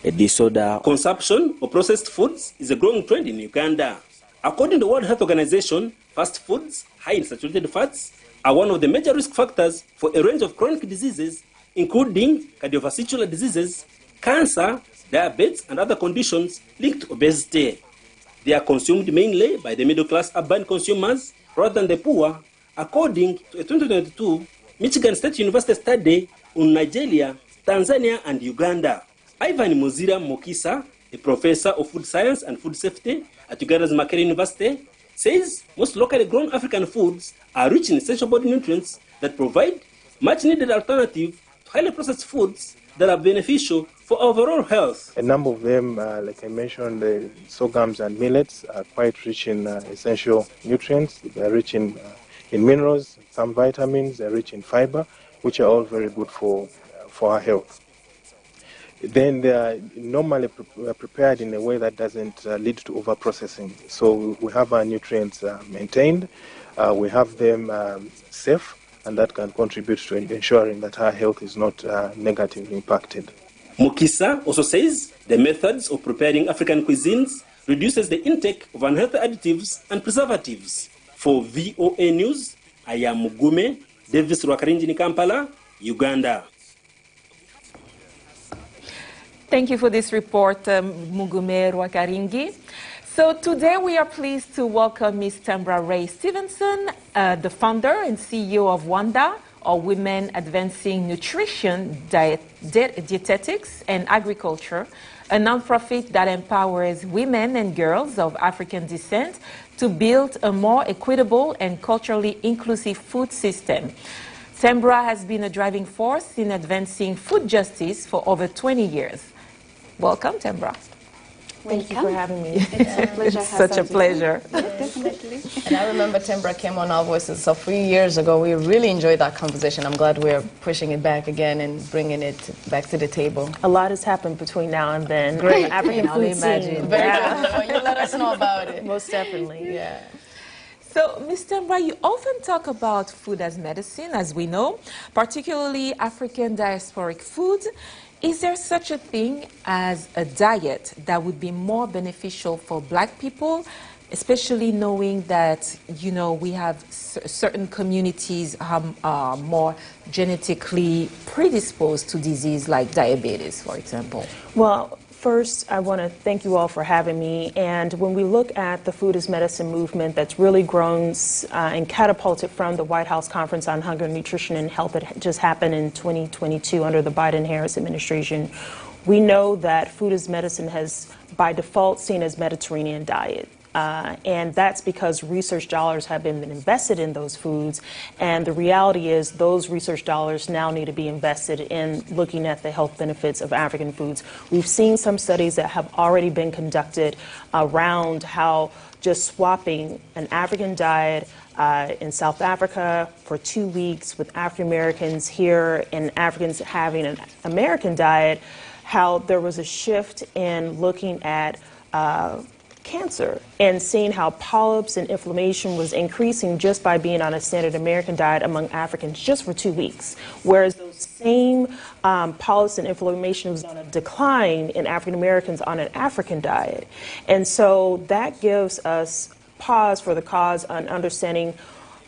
a disorder. Consumption of processed foods is a growing trend in Uganda. According to the World Health Organization, fast foods high in saturated fats are one of the major risk factors for a range of chronic diseases, including cardiovascular diseases, cancer, diabetes, and other conditions linked to obesity. They are consumed mainly by the middle-class urban consumers rather than the poor, according to a 2022 Michigan State University study on Nigeria, Tanzania, and Uganda. Ivan Muzira Mokisa, a professor of food science and food safety at Uganda's Makerere University, says most locally grown African foods are rich in essential body nutrients that provide much-needed alternative to highly processed foods that are beneficial for overall health. A number of them, like I mentioned, the sorghums and millets are quite rich in essential nutrients. They are rich in minerals, some vitamins, they are rich in fiber, which are all very good for our health. Then they are normally prepared in a way that doesn't lead to over-processing. So we have our nutrients maintained, we have them safe, and that can contribute to ensuring that our health is not negatively impacted. Mukisa also says the methods of preparing African cuisines reduces the intake of unhealthy additives and preservatives. For VOA News, I am Mugume Davis Rwakarinji in Kampala, Uganda. Thank you for this report, Mugume Rwakaringi. So today we are pleased to welcome Ms. Tembra Ray Stevenson, the founder and CEO of WANDA, or Women Advancing Nutrition, Dietetics and Agriculture, a nonprofit that empowers women and girls of African descent to build a more equitable and culturally inclusive food system. Tembra has been a driving force in advancing food justice for over 20 years. Welcome, Tembra. Thank you for having me. It's a pleasure. It's such a pleasure. Definitely. And I remember Tembra came on Our Voices a few years ago. We really enjoyed that conversation. I'm glad we're pushing it back again and bringing it back to the table. A lot has happened between now and then. Great. African food imagine. scene. Very good. Well, you let us know about it. Most definitely. Yeah. So, Ms. Tembra, you often talk about food as medicine, as we know, particularly African diasporic food. Is there such a thing as a diet that would be more beneficial for Black people, especially knowing that, you know, we have certain communities are more genetically predisposed to disease like diabetes, for example? Well, first, I want to thank you all for having me. And when we look at the food as medicine movement that's really grown and catapulted from the White House Conference on Hunger, Nutrition, and Health that just happened in 2022 under the Biden-Harris administration, we know that food as medicine has, by default, seen as Mediterranean diet. And that's because research dollars have been invested in those foods. And the reality is those research dollars now need to be invested in looking at the health benefits of African foods. We've seen some studies that have already been conducted around how just swapping an African diet in South Africa for 2 weeks with African Americans here and Africans having an American diet, how there was a shift in looking at cancer and seeing how polyps and inflammation was increasing just by being on a standard American diet among Africans just for 2 weeks, whereas those same polyps and inflammation was on a decline in African Americans on an African diet. And so that gives us pause for the cause on understanding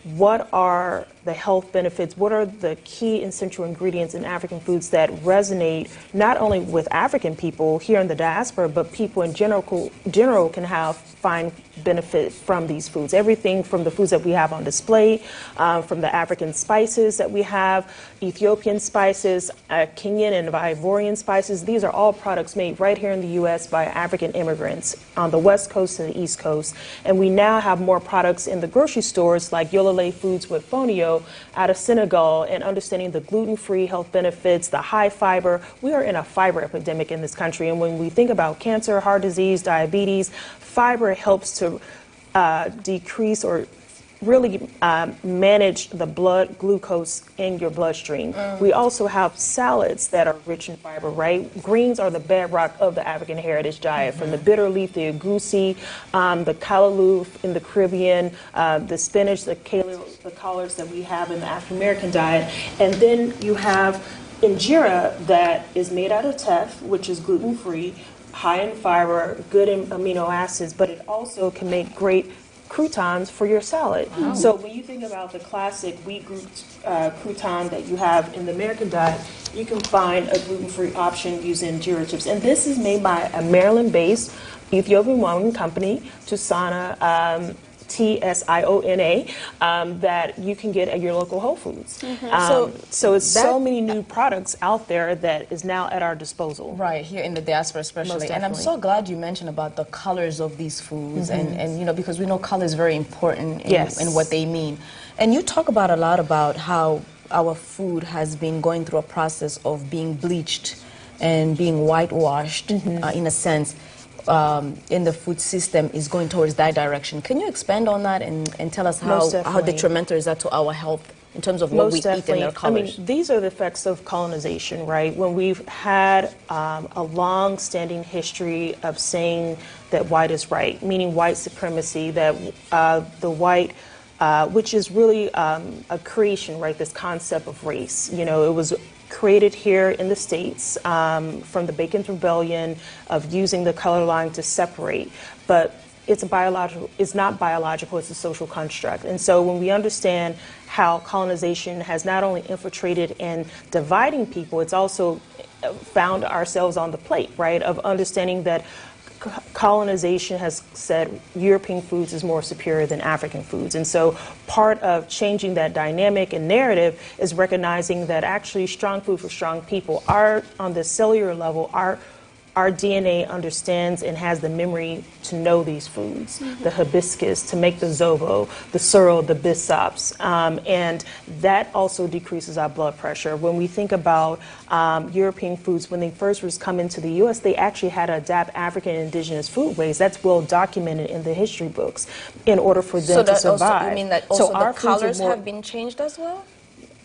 what are the health benefits, what are the key essential ingredients in African foods that resonate not only with African people here in the diaspora, but people in general can find benefit from these foods. Everything from the foods that we have on display, from the African spices that we have, Ethiopian spices, Kenyan and Ivorian spices. These are all products made right here in the U.S. by African immigrants on the West Coast and the East Coast. And we now have more products in the grocery stores like Yolole Foods with Fonio out of Senegal, and understanding the gluten-free health benefits, the high fiber. We are in a fiber epidemic in this country. And when we think about cancer, heart disease, diabetes, fiber helps to decrease or really manage the blood glucose in your bloodstream. We also have salads that are rich in fiber, right? Greens are the bedrock of the African heritage diet, from the bitter leaf, the agusi, the callaloo in the Caribbean, the spinach, the collards that we have in the African American diet. And then you have injera that is made out of teff, which is gluten-free, high in fiber, good in amino acids, but it also can make great croutons for your salad. Wow. So when you think about the classic wheat crouton that you have in the American diet, you can find a gluten-free option using injera chips. And this is made by a Maryland-based Ethiopian company, Tusana, Tsiona, that you can get at your local Whole Foods. So it's so many new products out there that is now at our disposal. Right, here in the diaspora especially. And I'm so glad you mentioned about the colors of these foods, and you know, because we know color is very important in what they mean. And you talk about a lot about how our food has been going through a process of being bleached and being whitewashed, in a sense. In the food system is going towards that direction. Can you expand on that and tell us how detrimental is that to our health in terms of what we eat and their colors? I mean, these are the effects of colonization, right? When we've had a long-standing history of saying that white is right, meaning white supremacy, that the white, which is really a creation, right? This concept of race. You know, it was created here in the States from the Bacon's Rebellion of using the color line to separate, but it's not biological, it's a social construct. And so when we understand how colonization has not only infiltrated and dividing people, it's also found ourselves on the plate, right, of understanding that colonization has said European foods is more superior than African foods. And so part of changing that dynamic and narrative is recognizing that actually strong food for strong people are, on the cellular level, our DNA understands and has the memory to know these foods, the hibiscus, to make the zobo, the sorrel, the bisops, and that also decreases our blood pressure. When we think about European foods, when they first come into the U.S., they actually had to adapt African indigenous foodways. That's well documented in the history books in order for them to survive. Also, you mean that also the colors have been changed as well?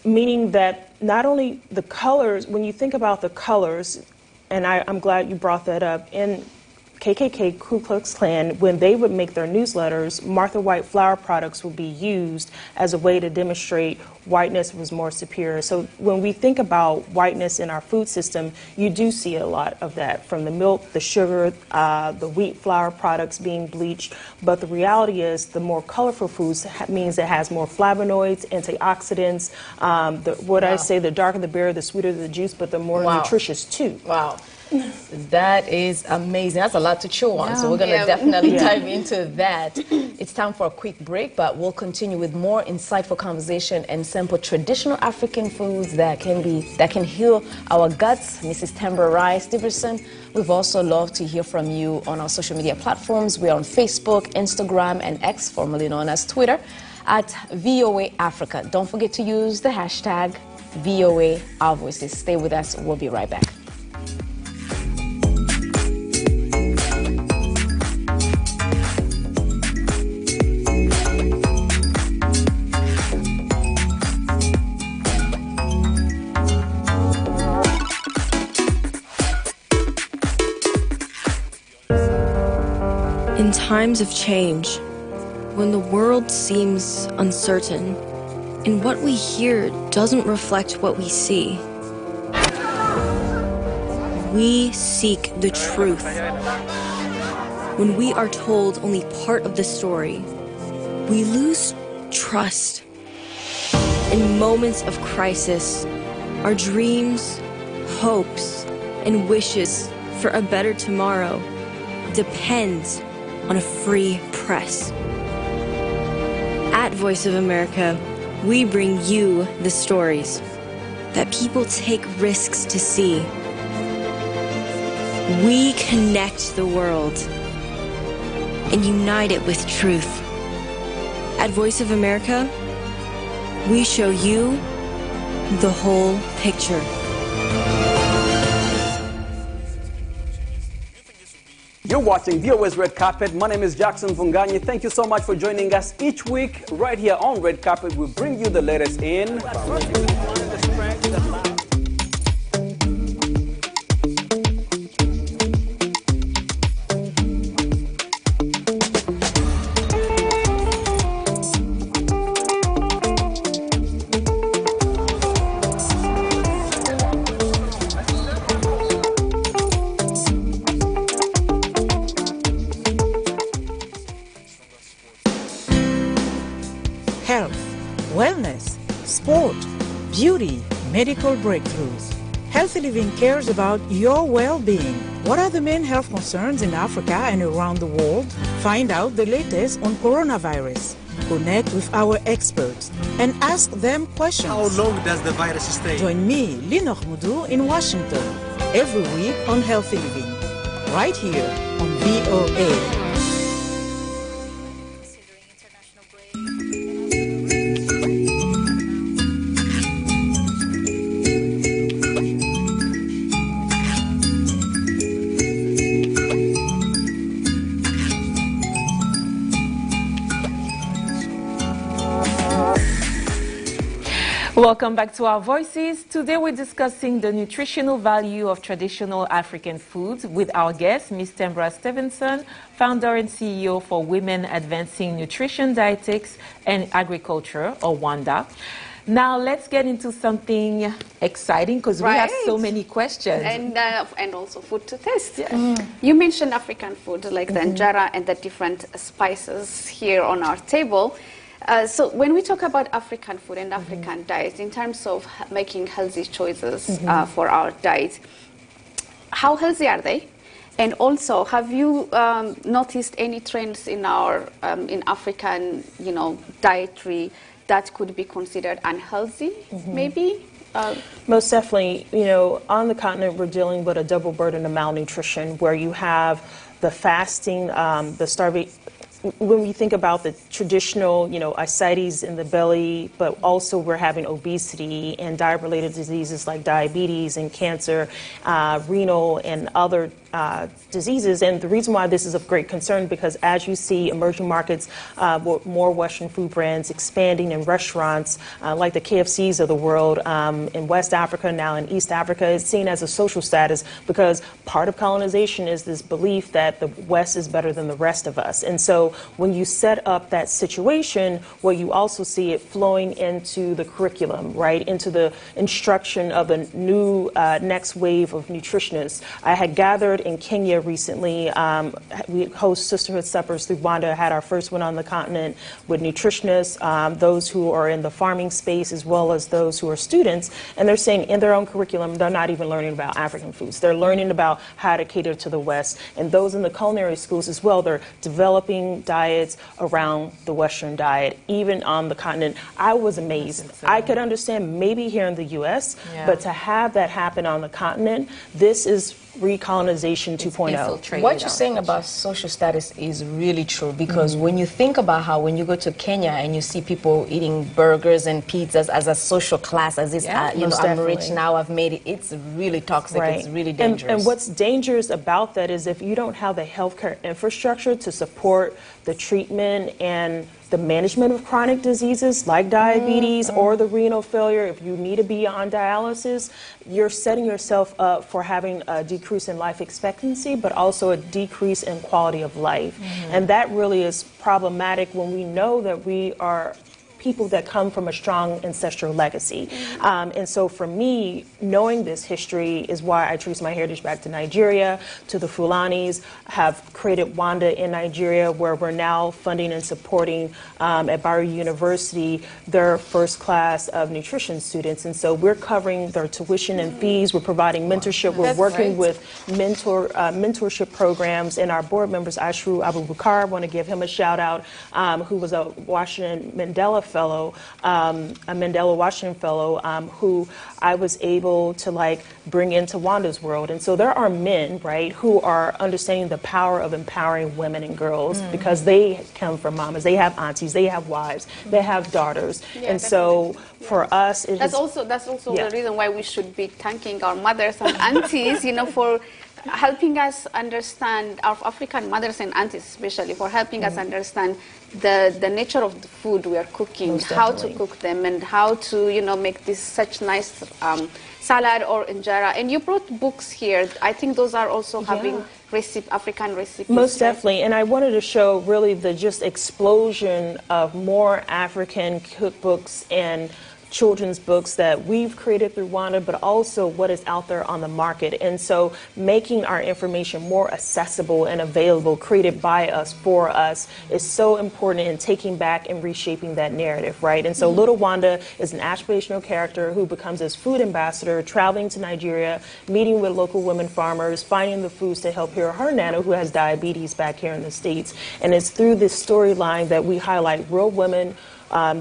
Meaning that not only the colors, when you think about the colors, and I'm glad you brought that up, in KKK, Ku Klux Klan, when they would make their newsletters, Martha White flour products would be used as a way to demonstrate whiteness was more superior. So when we think about whiteness in our food system, you do see a lot of that, from the milk, the sugar, the wheat flour products being bleached. But the reality is the more colorful foods means it has more flavonoids, antioxidants. I say, the darker the berry, the sweeter the juice, but the more nutritious too. Wow. That is amazing. That's a lot to chew on. So we're going to definitely dive into that. It's time for a quick break, but we'll continue with more insightful conversation and sample traditional African foods that can heal our guts. Mrs. Tambarai Stevenson, we've also loved to hear from you on our social media platforms. We're on Facebook, Instagram, and X, formerly known as Twitter, at VOA Africa. Don't forget to use the hashtag VOA Our Voices. Stay with us. We'll be right back. In times of change, when the world seems uncertain, and what we hear doesn't reflect what we see, we seek the truth. When we are told only part of the story, we lose trust. In moments of crisis, our dreams, hopes, and wishes for a better tomorrow depends on a free press. At Voice of America, we bring you the stories that people take risks to see. We connect the world and unite it with truth. At Voice of America, we show you the whole picture. You're watching VOA's Red Carpet. My name is Jackson Vunganyi. Thank you so much for joining us each week right here on Red Carpet. We bring you the latest in health, wellness, sport, beauty, medical breakthroughs. Healthy Living cares about your well-being. What are the main health concerns in Africa and around the world? Find out the latest on coronavirus. Connect with our experts and ask them questions. How long does the virus stay? Join me, Linor Mudu, in Washington every week on Healthy Living, right here on VOA. Welcome back to Our Voices. Today we're discussing the nutritional value of traditional African foods with our guest, Ms. Tembra Stevenson, founder and CEO for Women Advancing Nutrition, Dietetics and Agriculture, or WANDA. Now let's get into something exciting because we have so many questions. And also food to taste. You mentioned African food like the injera and the different spices here on our table. So when we talk about African food and African diet, in terms of making healthy choices for our diet, how healthy are they? And also, have you noticed any trends in our in African, dietary that could be considered unhealthy, maybe? Most definitely. On the continent, we're dealing with a double burden of malnutrition, where you have the fasting, the starving. When we think about the traditional, ascites in the belly, but also we're having obesity and diet-related diseases like diabetes and cancer, renal and other diseases. And the reason why this is of great concern, because as you see emerging markets, more Western food brands expanding in restaurants like the KFCs of the world in West Africa, now in East Africa, it's seen as a social status because part of colonization is this belief that the West is better than the rest of us. And so when you set up that situation, well, you also see it flowing into the curriculum, right, into the instruction of a new next wave of nutritionists. I had gathered in Kenya recently. We host sisterhood suppers through WANDA, had our first one on the continent with nutritionists, those who are in the farming space as well as those who are students, and they're saying in their own curriculum they're not even learning about African foods. They're learning about how to cater to the West, and those in the culinary schools as well, they're developing diets around the Western diet, even on the continent. I was amazed. I could understand maybe here in the U.S., but to have that happen on the continent, this is recolonization 2.0. What you're saying about social status is really true, because when you think about how when you go to Kenya and you see people eating burgers and pizzas as a social class, as this, I'm rich now, I've made it, it's really toxic, it's really dangerous. And what's dangerous about that is if you don't have the healthcare infrastructure to support the treatment and the management of chronic diseases like diabetes or the renal failure, if you need to be on dialysis, you're setting yourself up for having a decrease in life expectancy, but also a decrease in quality of life. And that really is problematic when we know that we are people that come from a strong ancestral legacy. And so for me, knowing this history is why I trace my heritage back to Nigeria, to the Fulanis, have created WANDA in Nigeria, where we're now funding and supporting at Bayero University their first class of nutrition students. And so we're covering their tuition and fees, we're providing mentorship, we're working with mentorship programs, and our board members, Ashru Abubakar, want to give him a shout out, who was a Washington Mandela Fellow, a Mandela Washington Fellow, who I was able to bring into WANDA's world. And so there are men, right, who are understanding the power of empowering women and girls because they come from mamas, they have aunties, they have wives, they have daughters. And so for us, that's also the reason why we should be thanking our mothers and aunties, for helping us understand, our African mothers and aunties especially, for helping us understand the nature of the food we are cooking, how to cook them, and how to, you know, make this such nice salad or injera. And you brought books here. I think those are also having African recipes. Most definitely, and I wanted to show really the just explosion of more African cookbooks and children's books that we've created through WANDA, but also what is out there on the market. And so making our information more accessible and available, created by us, for us, is so important in taking back and reshaping that narrative, right? And so Little Wanda is an aspirational character who becomes this food ambassador, traveling to Nigeria, meeting with local women farmers, finding the foods to help her nana who has diabetes back here in the States. And it's through this storyline that we highlight real women.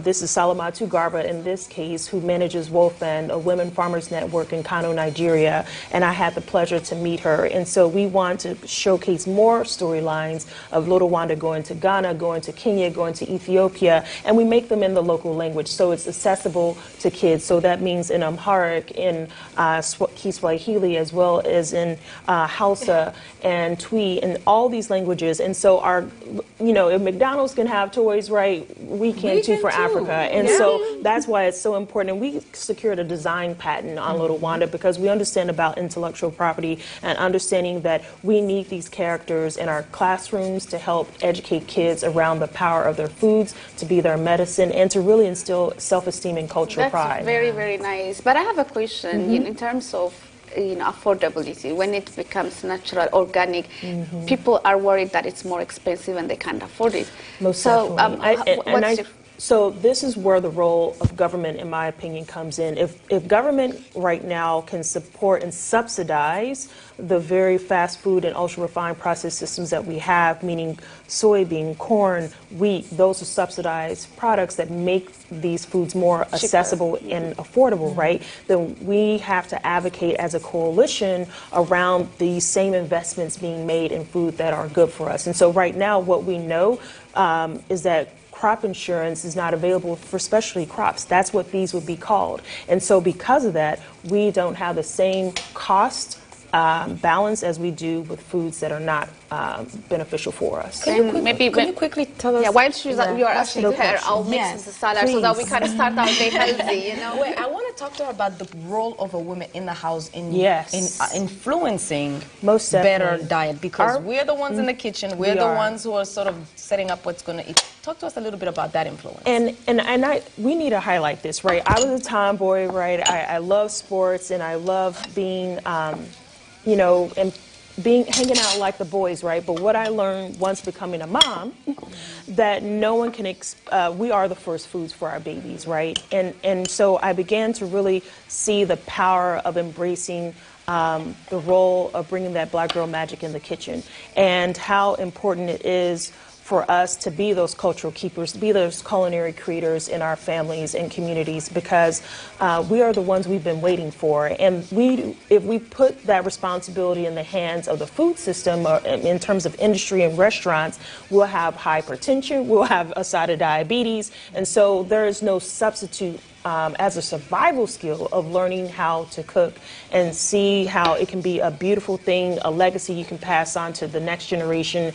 This is Salamatu Garba in this case, who manages WOFAN, a women farmers network in Kano, Nigeria, and I had the pleasure to meet her. And so we want to showcase more storylines of Little Wanda going to Ghana, going to Kenya, going to Ethiopia, and we make them in the local language so it's accessible to kids. So that means in Amharic, in Kiswahili, as well as in Hausa and Twi, and all these languages. And so our, you know, if McDonald's can have toys, right, we can too for Africa. And so that's why it's so important. And we secured a design patent on Little Wanda because we understand about intellectual property and understanding that we need these characters in our classrooms to help educate kids around the power of their foods, to be their medicine, and to really instill self-esteem and cultural pride. That's very, very nice. But I have a question in terms of, you know, affordability. When it becomes natural, organic, people are worried that it's more expensive and they can't afford it. Most so, definitely. So this is where the role of government, in my opinion, comes in. If government right now can support and subsidize the very fast food and ultra-refined processed systems that we have, meaning soybean, corn, wheat, those are subsidized products that make these foods more accessible and affordable, right? Then we have to advocate as a coalition around these same investments being made in food that are good for us. And so right now what we know is that crop insurance is not available for specialty crops. That's what these would be called. And so because of that, we don't have the same cost balance as we do with foods that are not beneficial for us. Can you quickly tell us? Yeah, while you are asking her, I'll mix the salad so that we can start our day healthy, you know? Wait, I want to talk to her about the role of a woman in the house in influencing better diet, because we're the ones in the kitchen, we're the ones who are sort of setting up what's going to eat. Talk to us a little bit about that influence. We need to highlight this, right? I was a tomboy, right? I love sports and I love being, you know, and hanging out like the boys, right? But what I learned once becoming a mom, that no one can, we are the first foods for our babies, right? And so I began to really see the power of embracing the role of bringing that black girl magic in the kitchen, and how important it is for us to be those cultural keepers, to be those culinary creators in our families and communities, because we are the ones we've been waiting for. And if we put that responsibility in the hands of the food system, or in terms of industry and restaurants, we'll have hypertension, we'll have a side of diabetes, and so there is no substitute as a survival skill of learning how to cook and see how it can be a beautiful thing, a legacy you can pass on to the next generation.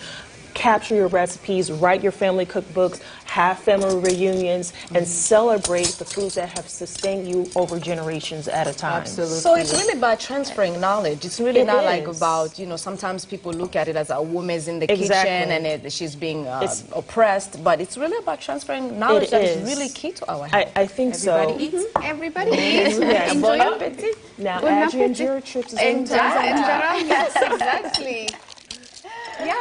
Capture your recipes, write your family cookbooks, have family reunions, and celebrate the foods that have sustained you over generations at a time. Absolutely. So it's really about transferring knowledge. It's really not like about, you know, sometimes people look at it as a woman's in the kitchen and she's being oppressed, but it's really about transferring knowledge that is really key to our health. I think Everybody eats. Everybody eats. Yes. Bon appetit. Now add your injera chips. Yes, exactly. Yeah.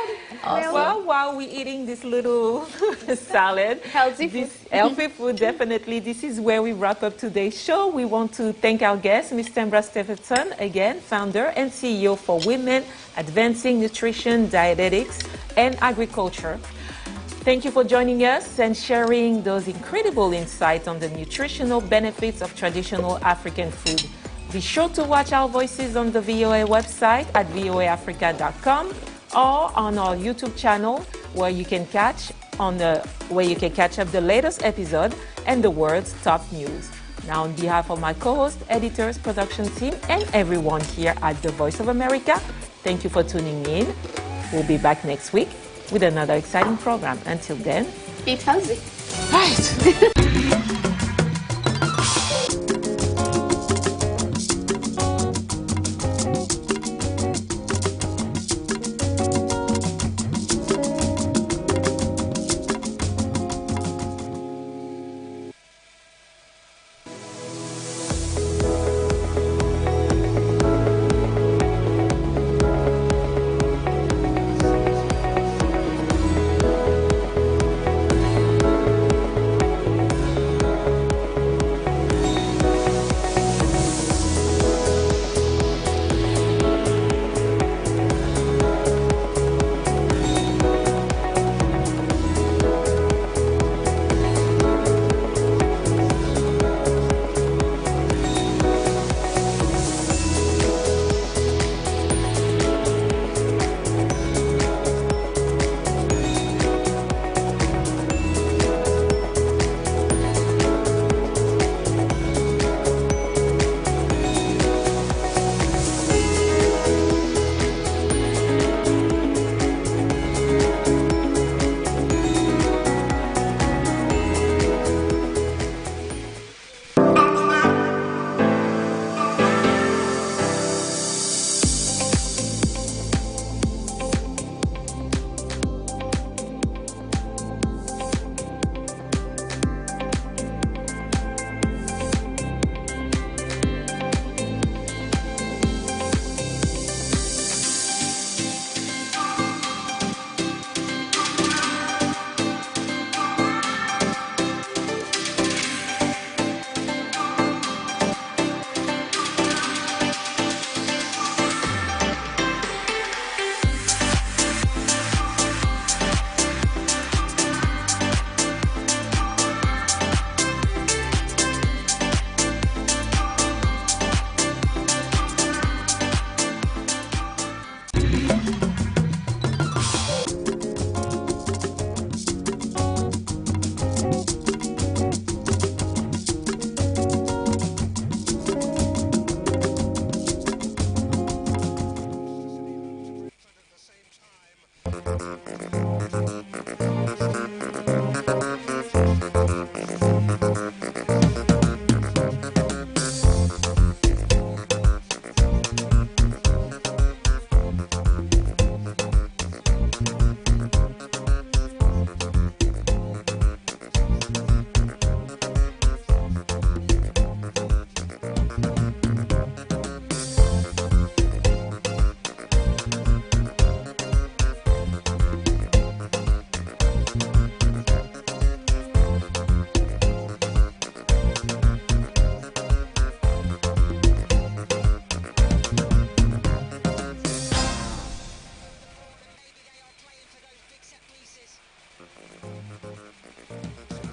Awesome. Well, while we're eating this little salad, healthy food, definitely, this is where we wrap up today's show. We want to thank our guest, Ms. Tembra Stephenson, again, founder and CEO for Women Advancing Nutrition, Dietetics, and Agriculture. Thank you for joining us and sharing those incredible insights on the nutritional benefits of traditional African food. Be sure to watch our voices on the VOA website at voaafrica.com. or on our YouTube channel, where you can catch up the latest episode and the world's top news. Now, on behalf of my co-host, editors, production team, and everyone here at The Voice of America, Thank you for tuning in. We'll be back next week with another exciting program. Until then, eat healthy. Right.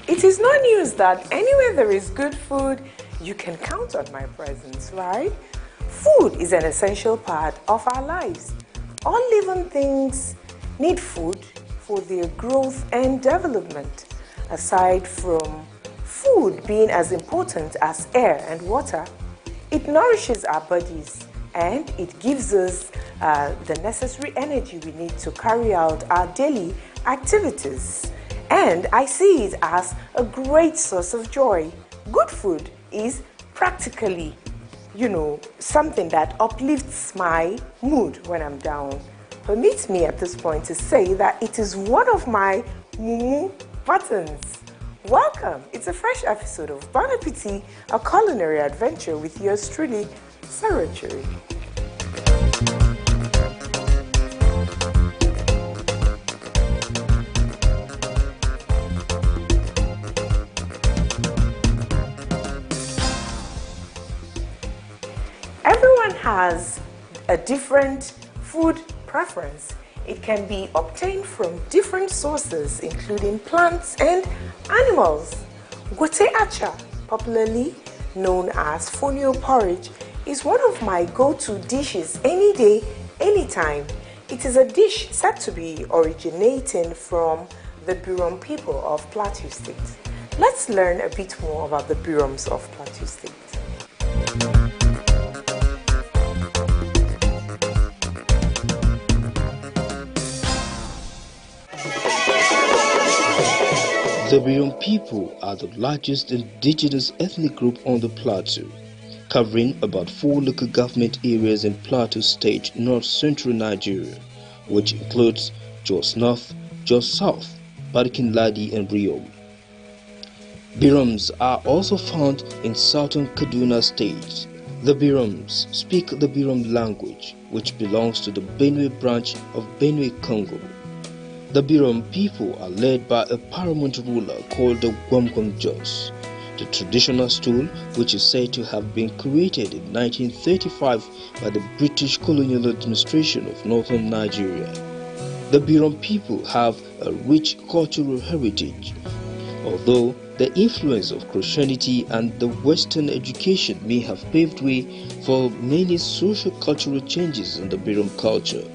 It is no news that anywhere there is good food, you can count on my presence, right? Food is an essential part of our lives. All living things need food for their growth and development. Aside from food being as important as air and water, it nourishes our bodies and it gives us the necessary energy we need to carry out our daily activities. And I see it as a great source of joy. Good food is practically, something that uplifts my mood when I'm down. Permit me at this point to say that it is one of my mumu buttons. Welcome. It's a fresh episode of Bon Appetit, a culinary adventure with yours truly, Sarah Cherry. Everyone has a different food preference. It can be obtained from different sources, including plants and animals. Gote acha, popularly known as fonio porridge, is one of my go-to dishes any day, anytime. It is a dish said to be originating from the Birom people of Plateau State. Let's learn a bit more about the Biroms of Plateau State. The Birom people are the largest indigenous ethnic group on the plateau, covering about 4 local government areas in Plateau State, north-central Nigeria, which includes Jos North, Jos South, Barkin-Ladi and Birom. Biroms are also found in southern Kaduna State. The Biroms speak the Birom language, which belongs to the Benue branch of Benue Congo. The Birom people are led by a paramount ruler called the Gwamgwam Jos, the traditional stool which is said to have been created in 1935 by the British colonial administration of northern Nigeria. The Birom people have a rich cultural heritage, although the influence of Christianity and the Western education may have paved way for many social-cultural changes in the Birom culture,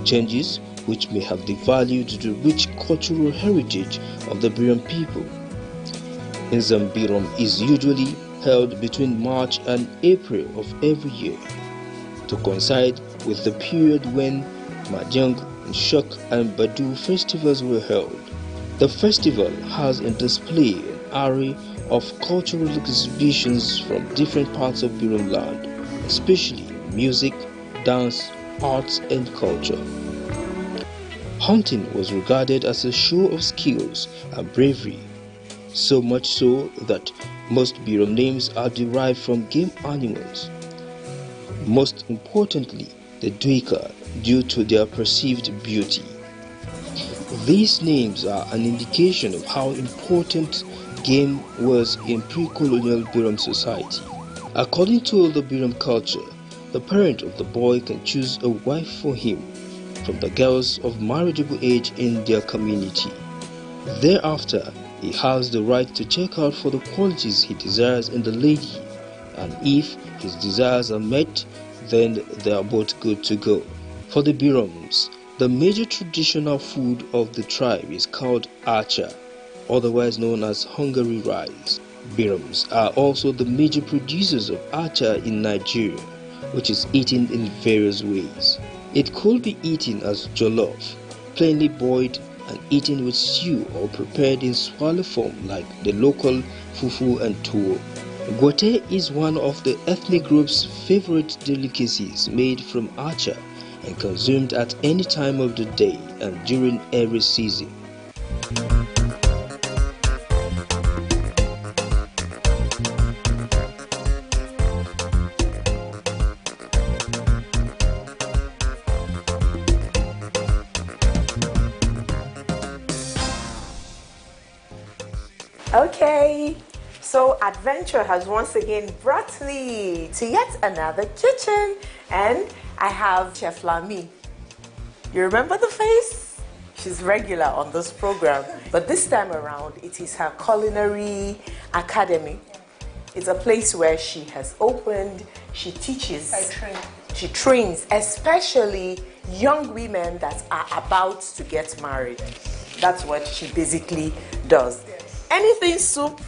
changes which may have devalued the rich cultural heritage of the Birom people. Nzam Birom is usually held between March and April of every year, to coincide with the period when Mahjong, Nshok and Badu festivals were held. The festival has in display an array of cultural exhibitions from different parts of Birom land, especially music, dance, arts and culture. Hunting was regarded as a show of skills and bravery, so much so that most Birom names are derived from game animals. Most importantly, the Duika, due to their perceived beauty. These names are an indication of how important game was in pre-colonial Birom society. According to the Birom culture, the parent of the boy can choose a wife for him from the girls of marriageable age in their community. Thereafter, he has the right to check out for the qualities he desires in the lady, and if his desires are met, then they are both good to go. For the Biroms, the major traditional food of the tribe is called acha, otherwise known as Hungary rice. Biroms are also the major producers of acha in Nigeria, which is eaten in various ways. It could be eaten as jollof, plainly boiled and eaten with stew, or prepared in swallow form like the local fufu and tuwo. Gote is one of the ethnic group's favorite delicacies made from acha and consumed at any time of the day and during every season. Okay, so adventure has once again brought me to yet another kitchen, and I have Chef Lami. You remember the face? She's regular on this program, but this time around it is her culinary academy. It's a place where she has opened, she teaches, she trains, especially young women that are about to get married. That's what she basically does. Anything soup,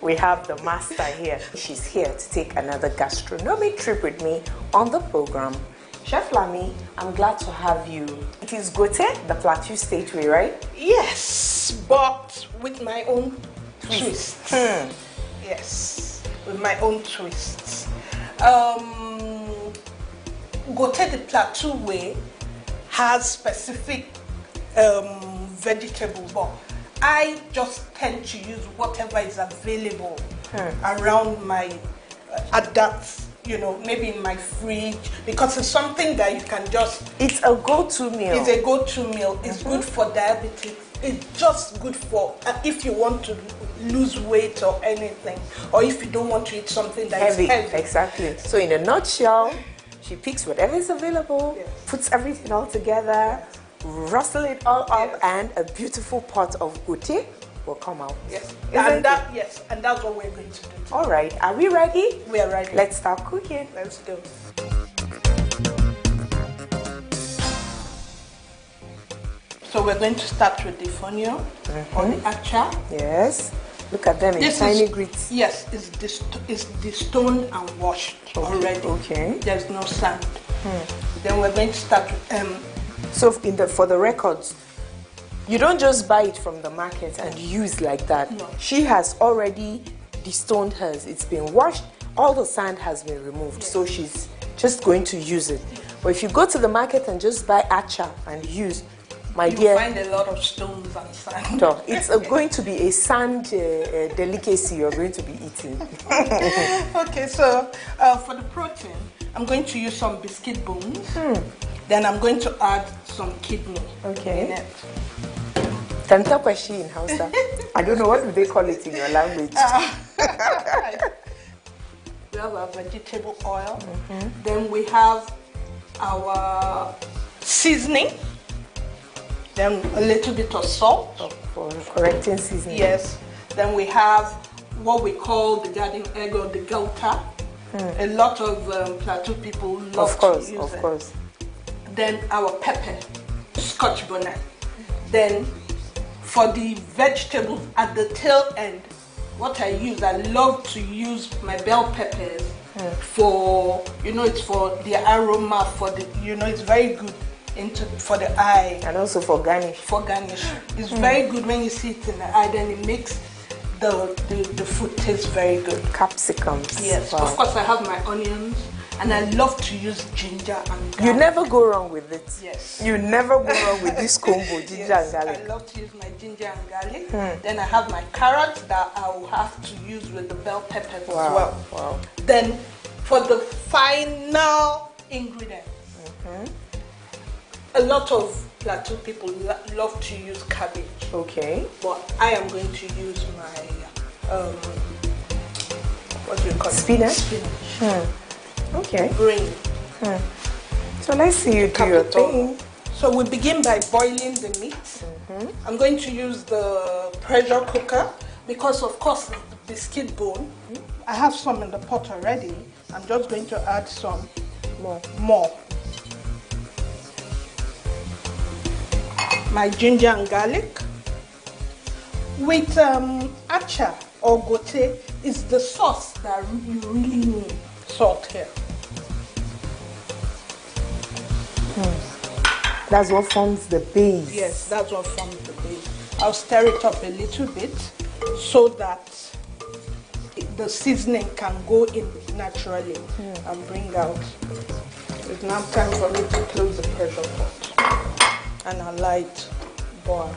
we have the master here. She's here to take another gastronomic trip with me on the program. Chef Lami, I'm glad to have you. It is Gote, the Plateau State way, right? Yes, but with my own twist. Yes, with my own twists. Gote, the Plateau way, has specific vegetable, but I just tend to use whatever is available around my, at that, you know, maybe in my fridge, because it's something that you can just... It's a go-to meal. It's a go-to meal. It's good for diabetes. It's just good for, if you want to lose weight or anything, or if you don't want to eat something that is heavy. Exactly. So in a nutshell, she picks whatever is available, puts everything all together, rustle it all up, and a beautiful pot of gote will come out. Yes. And that's what we're going to do today. All right. Are we ready? We are ready. Let's start cooking. Let's go. So we're going to start with the fonio or the acha. Yes. Look at them in tiny grits. Yes, it's destoned and washed already. Okay. There's no sand. Then we're going to start with So for the records, You don't just buy it from the market and use like that. No. She has already destoned hers. It's been washed. All the sand has been removed. Yes. So she's just going to use it. But if you go to the market and just buy acha and use, my dear, you find a lot of stones and sand. No, it's going to be a sand delicacy you're going to be eating. Okay, so for the protein, I'm going to use some biscuit bones. Then I'm going to add some kidney in it. Tanta kwashi in Hausa. I don't know, what do they call it in your language? We have our vegetable oil. Then we have our seasoning. Then a little bit of salt. For correcting seasoning. Yes. Then we have what we call the garden egg or the gauta. A lot of Plateau people love to use it. Of course. Then our pepper, scotch bonnet. Then for the vegetables at the tail end, what I use, I love to use my bell peppers for, it's for the aroma, for the, it's very good for the eye. And also for garnish. For garnish. It's very good when you see it in the eye, then it makes the food taste very good. Capsicums. Yes. Wow. Of course, I have my onions. And I love to use ginger and garlic. You never go wrong with it. Yes. You never go wrong with this combo, ginger and garlic. I love to use my ginger and garlic. Then I have my carrots that I will have to use with the bell peppers as well. Wow. Then for the final ingredients, a lot of Plateau people love to use cabbage. Okay. But I am going to use my, what do you call it? Spinach. Okay. Green. So let's see you do your thing. So we begin by boiling the meat. I'm going to use the pressure cooker because, of course, the biscuit bone. I have some in the pot already. I'm just going to add some more. My ginger and garlic. With acha or gote is the sauce that you really need. Salt here. That's what forms the base. Yes, that's what forms the base. I'll stir it up a little bit so that the seasoning can go in naturally and bring out. It's now time for me to close the pressure pot and allow it boil.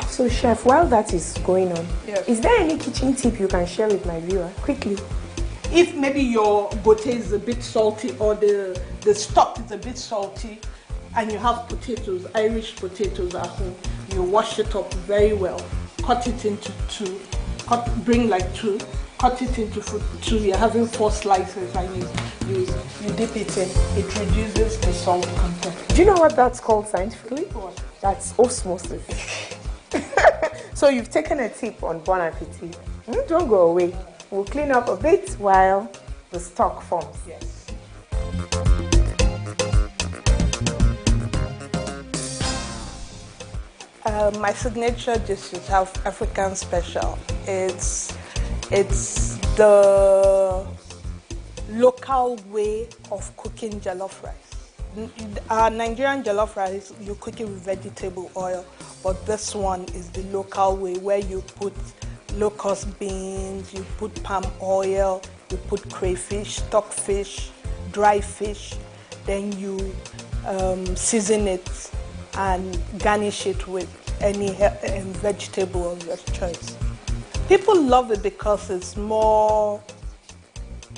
So, Chef, while that is going on, yes, is there any kitchen tip you can share with my viewer quickly? If maybe your gote is a bit salty or the stock is a bit salty and you have potatoes, Irish potatoes at home, you wash it up very well, cut it into two, bring like two, cut it into two, you're having 4 slices and you dip it in, it reduces the salt content. Do you know what that's called scientifically? What? That's osmosis. So you've taken a tip on Bon Appetit. Don't go away. We'll clean up a bit while the stock forms. Yes. My signature dish is African special. It's the local way of cooking jollof rice. Our Nigerian jollof rice, you cook it with vegetable oil, but this one is the local way where you put locust beans, you put palm oil, you put crayfish, stockfish, dry fish, then you season it and garnish it with any vegetable of your choice. People love it because it's more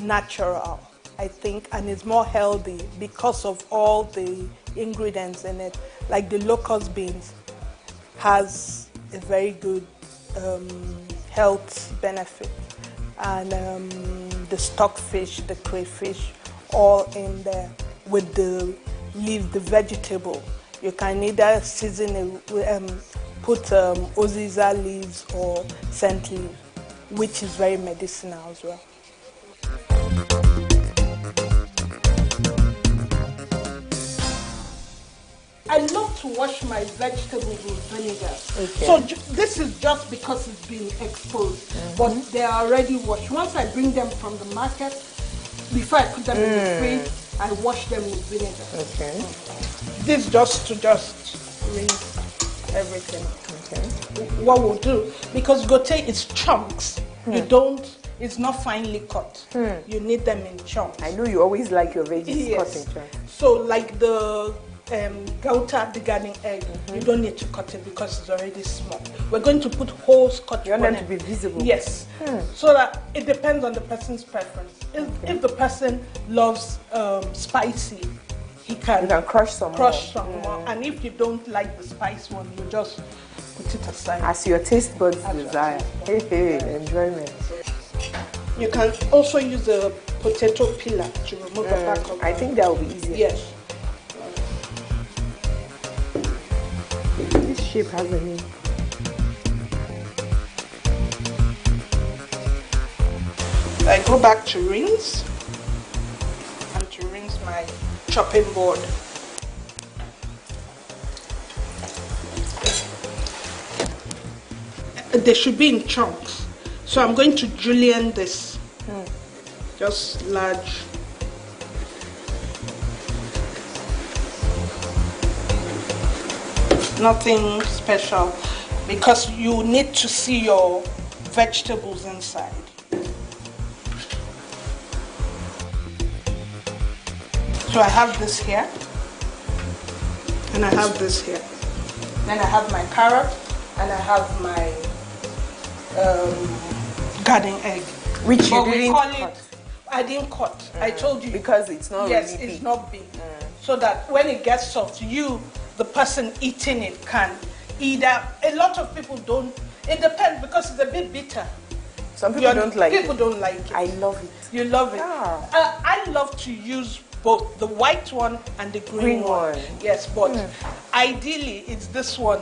natural, I think, and it's more healthy because of all the ingredients in it. Like the locust beans has a very good health benefit, and the stockfish, the crayfish, all in there with the leaf, the vegetable. You can either season it, put oziza leaves or scent leaf, which is very medicinal as well. I love to wash my vegetables with vinegar. Okay. So this is just because it's been exposed, but they are already washed. Once I bring them from the market, before I put them in the fridge, I wash them with vinegar. Okay. this just to rinse everything. Okay. What we'll do, because gote is chunks, you don't. It's not finely cut. You need them in chunks. I know you always like your veggies cut in chunks. So like the gauta, the garden egg, you don't need to cut it because it's already small. We're going to put whole Scotch bonnet. You want them to be visible? Yes. So that it depends on the person's preference. If the person loves spicy, he can crush some more. And if you don't like the spice one, you just put it aside. As your taste buds desire. Enjoyment. You can also use a potato peeler to remove the back of it. I think that will be easier. Yes. This shape has a name. I go back to rinse and to rinse my chopping board. They should be in chunks. So I'm going to julienne this. Just large. Nothing special, because you need to see your vegetables inside. So I have this here, and I have this here. Then I have my carrot, and I have my garden egg. Which you didn't cut. I didn't cut. I told you. Because it's not yes, really big. it's not big. So that when it gets soft, the person eating it, can either, a lot of people don't, it depends because it's a bit bitter. Some people don't like it. People don't like it. I love it. You love it? Yeah. I love to use both the white one and the green one. Yes, but ideally it's this one.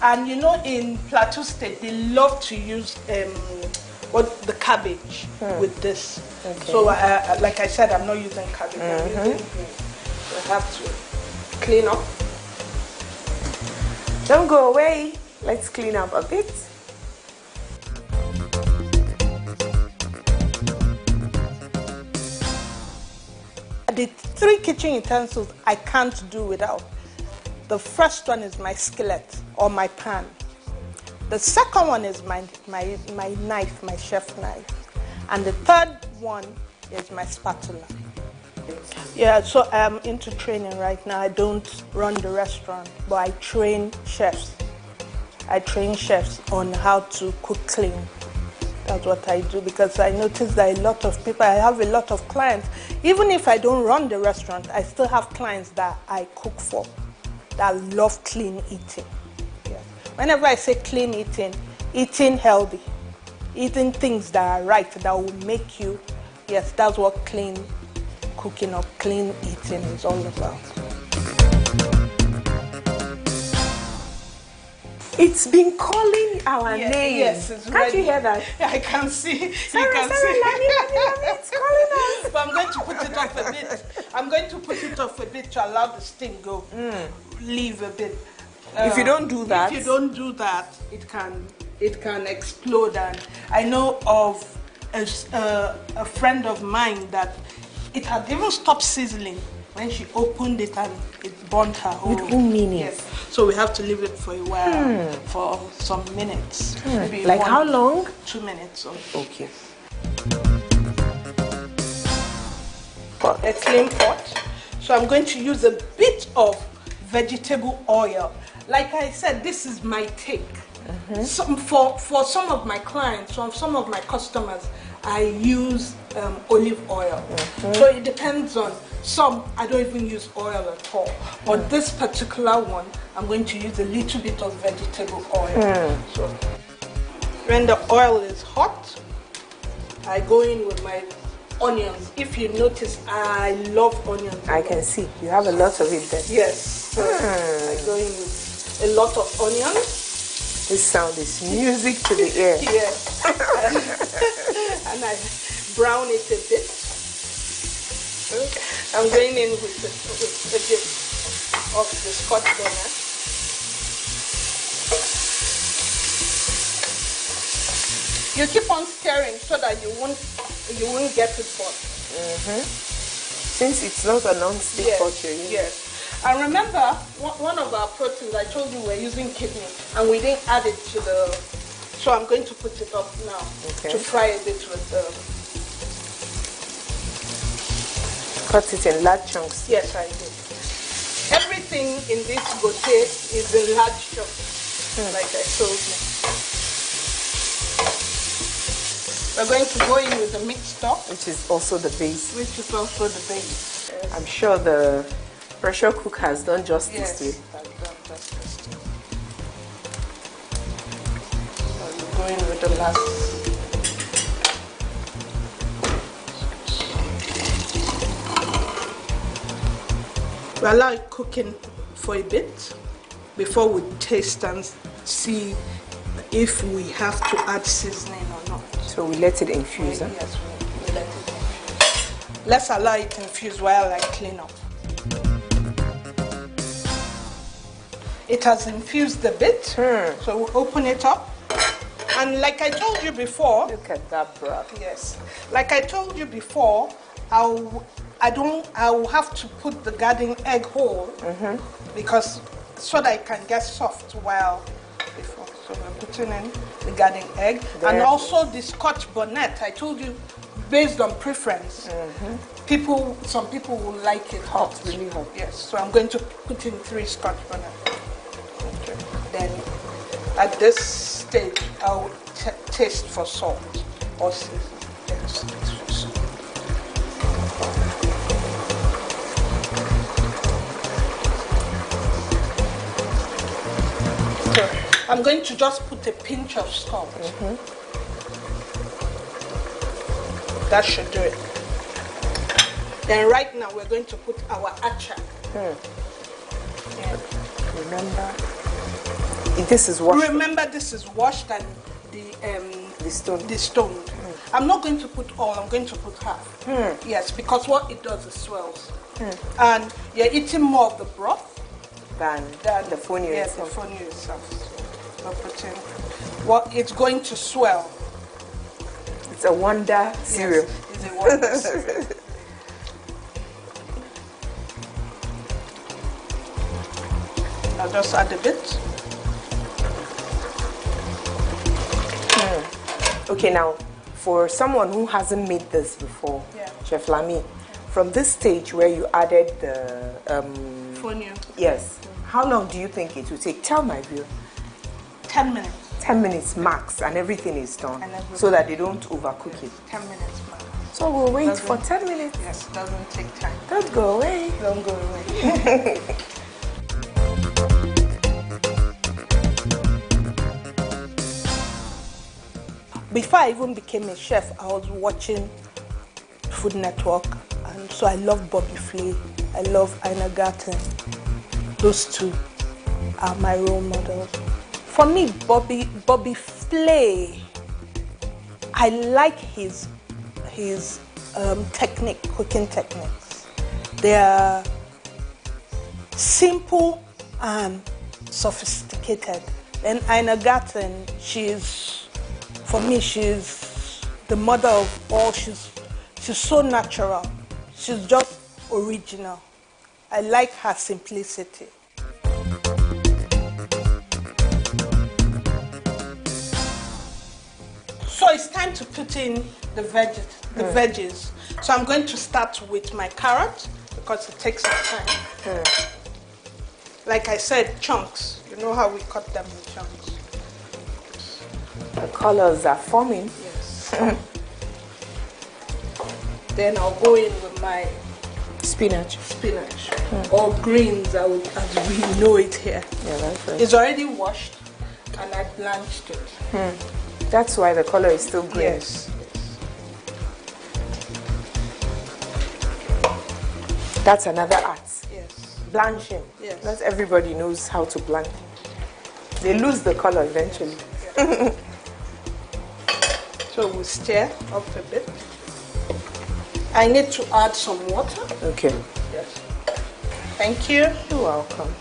And you know, in Plateau State, they love to use the cabbage with this. Okay. So, like I said, I'm not using cabbage. I'm using green. I have to clean up. Don't go away. Let's clean up a bit. The 3 kitchen utensils I can't do without. The first one is my skillet or my pan. The second one is my knife, my chef knife. And the third one is my spatula. Yeah, so I'm into training right now. I don't run the restaurant, but I train chefs. I train chefs on how to cook clean. That's what I do, because I notice that a lot of people, I have a lot of clients. Even if I don't run the restaurant, I still have clients that I cook for that love clean eating. Yeah. Whenever I say clean eating, eating healthy, eating things that are right, that will make you, yes, that's what clean cooking or clean eating is all about. It's been calling our name. Yes, it's Can't ready. you hear that? I can see. Sarah, You can Sarah, see. Lani, it's calling us. But I'm going to put it off a bit. I'm going to put it off a bit to allow the steam go. Leave a bit. If you don't do that, it can explode. And I know of a friend of mine that it had even stopped sizzling when she opened it and it burnt her whole. With whom meaning? Yes. So we have to leave it for a while, for some minutes. Maybe like how long? 2 minutes. Okay. A clean pot. So I'm going to use a bit of vegetable oil. Like I said, this is my take. For some of my clients, for some of my customers, I use olive oil. So it depends on some. I don't even use oil at all. But this particular one, I'm going to use a little bit of vegetable oil. So when the oil is hot, I go in with my onions. If you notice, I love onions. I can see. You have a lot of it there. Yes. So I go in with a lot of onions. This sound is music to the ear. Yes. And I brown it a bit. I'm going in with a bit of the Scotch bonnet. You keep on stirring so that you won't get it hot. Since it's not a non-stick pot, yes. And remember, one of our proteins, I told you we're using kidney, and we didn't add it to the... So I'm going to put it up now to fry a bit with the... Cut it in large chunks. Yes, I did. Everything in this gote is in large chunks, like I told you. We're going to go in with the mixed stock. Which is also the base. Which is also the base. Yes. I'm sure the pressure cook has done justice to it. Yes, has done justice to it. So we're going with the last. We allow it cooking for a bit before we taste and see if we have to add seasoning or not. So we let it infuse, huh? Yes, we let it infuse. Let's allow it infuse while I clean up. It has infused a bit, so we'll open it up. And like I told you before... Look at that broth. Yes. Like I told you before, I'll have to put the garden egg whole because so that it can get soft while before. So we're putting in the garden egg and also the Scotch bonnet. I told you, based on preference, some people will like it hot, really hot. Yes. So I'm going to put in 3 Scotch bonnet. Okay. Then at this stage, I'll taste for salt or season. Yes, taste for salt. I'm going to just put a pinch of salt. That should do it. Then right now we're going to put our acha. Remember, this is washed. Remember, this is washed and the stone. I'm not going to put all. I'm going to put half. Yes, because what it does is swells, and you're eating more of the broth than the fonio itself. Yes, the fonio itself. Well, it's going to swell. It's a wonder cereal. Yes, it's a wonder cereal. I'll just add a bit. Okay, now for someone who hasn't made this before, Chef Lami, from this stage where you added the fonio, yes, how long do you think it will take? Tell my viewer. 10 minutes. 10 minutes max, and everything is done, so that they don't overcook it. 10 minutes max. So we'll wait for 10 minutes. Yes, it doesn't take time. Don't go away. Don't go away. Before I even became a chef, I was watching Food Network, and so I love Bobby Flay. I love Ina Garten. Those two are my role models. For me, Bobby Flay, I like his cooking techniques. They are simple and sophisticated. And Ina Garten, for me, she's the mother of all. She's so natural. She's just original. I like her simplicity. So it's time to put in the veggies. So I'm going to start with my carrot because it takes some time. Like I said, chunks. You know how we cut them in chunks. The colors are forming. Yes. Then I'll go in with my spinach. Or greens, as we know it here. Yeah, that's right. It's already washed and I blanched it. That's why the color is still green. Yes. That's another art. Yes. Blanching. Yes. Not everybody knows how to blanch. They lose the color eventually. So we'll stir up a bit. I need to add some water. Okay. Yes. Thank you. You're welcome.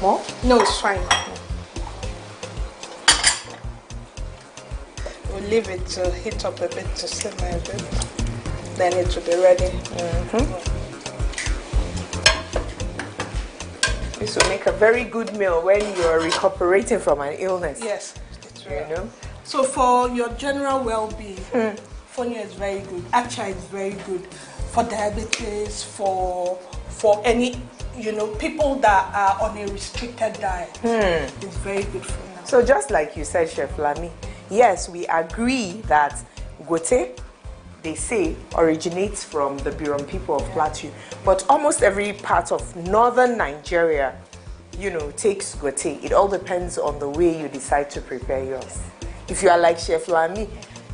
More? No, it's fine. We'll leave it to heat up a bit, to simmer a bit. Then it will be ready. This will make a very good meal when you're recuperating from an illness. Yes, it's right. You know? So for your general well-being, fonio is very good. Acha is very good for diabetes, for any, people that are on a restricted diet. It's very good for them. So just like you said, Chef Lami, yes, we agree that gote, they say, originates from the Birom people of Plateau. But almost every part of northern Nigeria, takes gote. It all depends on the way you decide to prepare yours. If you are like Chef Lami,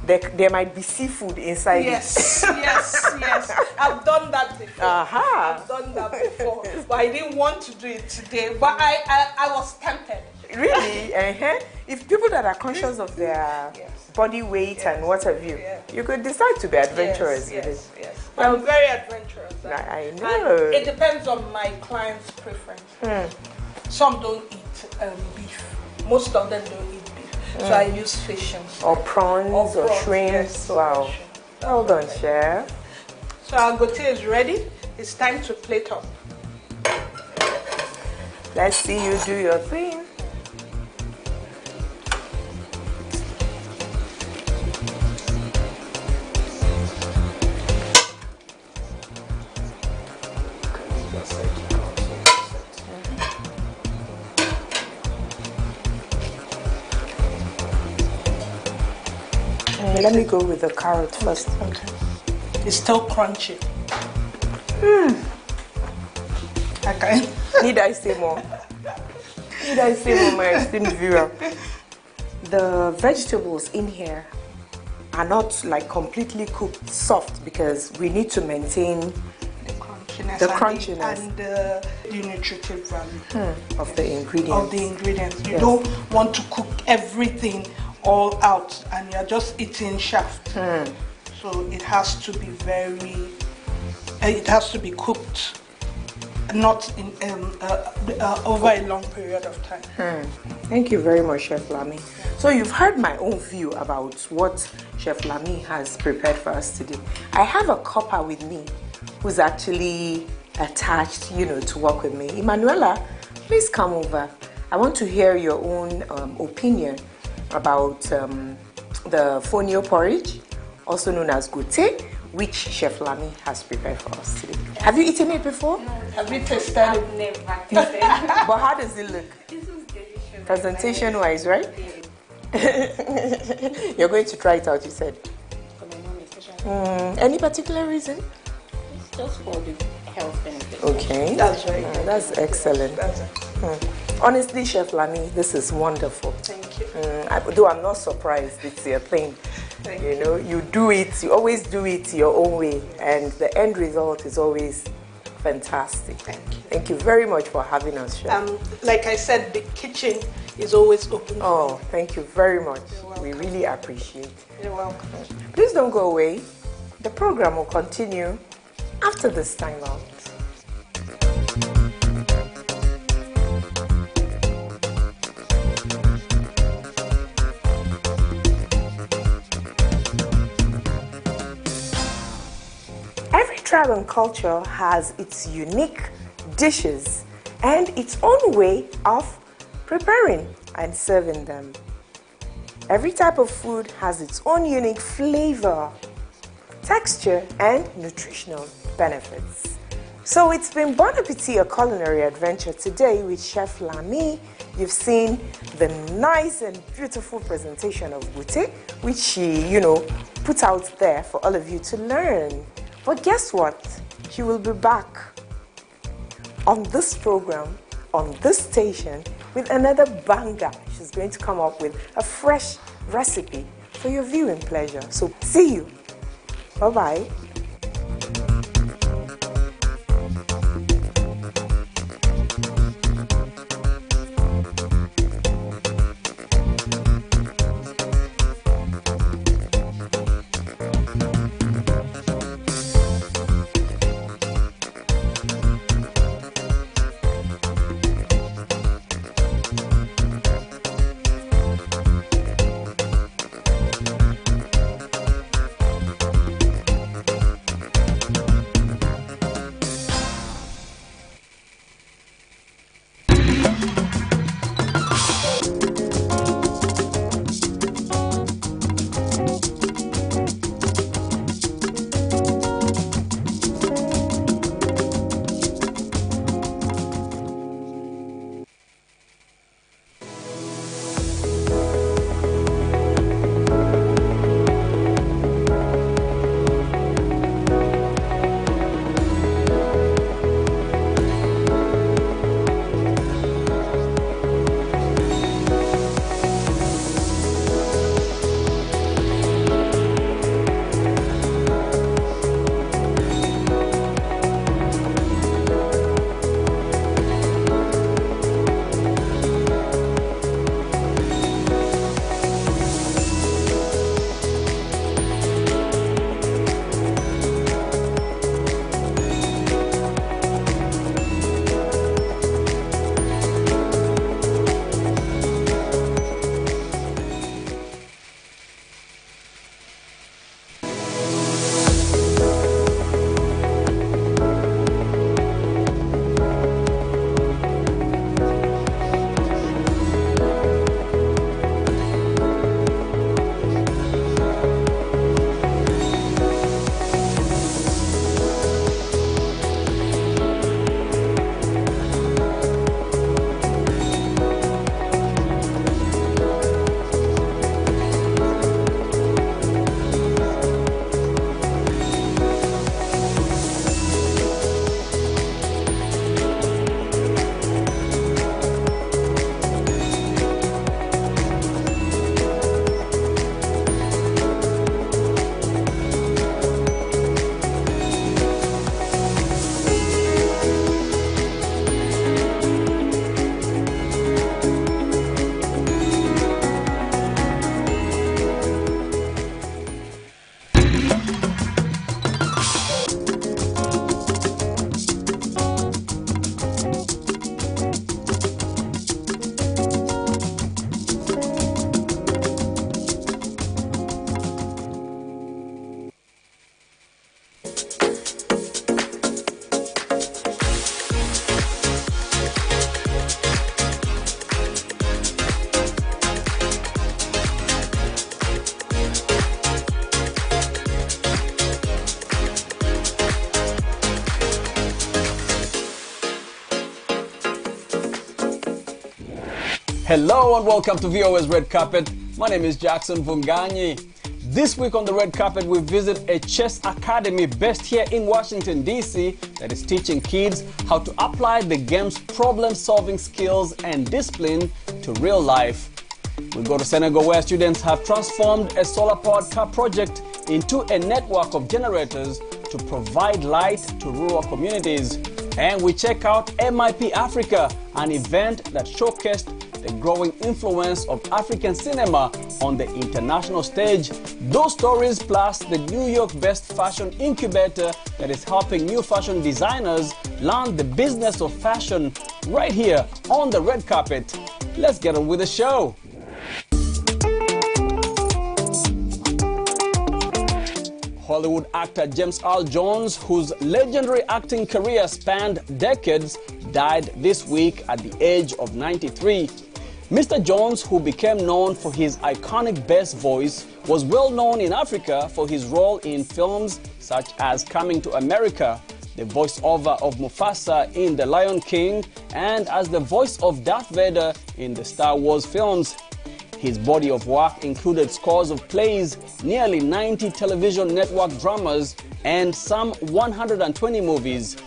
there might be seafood inside it. Yes. I've done that before. I've done that before. But I didn't want to do it today. But I was tempted. Really? If people that are conscious of their body weight and what have you, you could decide to be adventurous with it. Yes. Well, I'm very adventurous. I know. And it depends on my client's preference. Some don't eat beef. Most of them don't eat beef. So I use fish or prawns or shrimp. Yes, wow. Well done, Chef. So our gote is ready. It's time to plate up. Let's see you do your thing. Let me go with the carrot first. Okay. It's still crunchy. Okay. Need I say more? Need I say more, my esteemed viewer? The vegetables in here are not like completely cooked soft because we need to maintain the crunchiness and the nutritive value of the ingredients. You don't want to cook everything all out and you're just eating shaft. So it has to be cooked not in over a long period of time. Thank you very much, Chef Lami. So you've heard my own view about what Chef Lami has prepared for us today. I have a copper with me who's actually attached, to work with me. Emanuela, please come over. I want to hear your own opinion about the fonio porridge, also known as gote, which Chef Lami has prepared for us today. Have you eaten it before? No. Have you tasted it? I've never tasted it. But how does it look? This is delicious. Presentation-wise, right? You're going to try it out, you said. For my mom especially. Any particular reason? It's just for the health benefits. Okay. That's right. That's excellent. Honestly, Chef Lami, this is wonderful. Thank you. Though I'm not surprised, it's your thing. You do it, you always do it your own way, and the end result is always fantastic. Thank you. Thank you very much for having us, Chef. Like I said, the kitchen is always open. Oh, thank you very much. We really appreciate it. You're welcome. Please don't go away. The program will continue after this time out. Every tribe and culture has its unique dishes and its own way of preparing and serving them. Every type of food has its own unique flavor, texture, and nutritional benefits. So it's been Bon Appetit, a culinary adventure today with Chef Lami. You've seen the nice and beautiful presentation of gote, which she, put out there for all of you to learn. But guess what? She will be back on this program, on this station, with another banger. She's going to come up with a fresh recipe for your viewing pleasure. So see you. Bye-bye. Hello and welcome to VOA's Red Carpet. My name is Jackson Vunganyi. This week on the Red Carpet, we visit a chess academy based here in Washington, D.C. that is teaching kids how to apply the game's problem-solving skills and discipline to real life. We go to Senegal, where students have transformed a solar-powered car project into a network of generators to provide light to rural communities. And we check out MIP Africa, an event that showcased the growing influence of African cinema on the international stage. Those stories, plus the New York-based fashion incubator that is helping new fashion designers learn the business of fashion, right here on the Red Carpet. Let's get on with the show. Hollywood actor James Earl Jones, whose legendary acting career spanned decades, died this week at the age of 93. Mr. Jones, who became known for his iconic bass voice, was well known in Africa for his role in films such as Coming to America, the voiceover of Mufasa in The Lion King, and as the voice of Darth Vader in the Star Wars films. His body of work included scores of plays, nearly 90 television network dramas, and some 120 movies.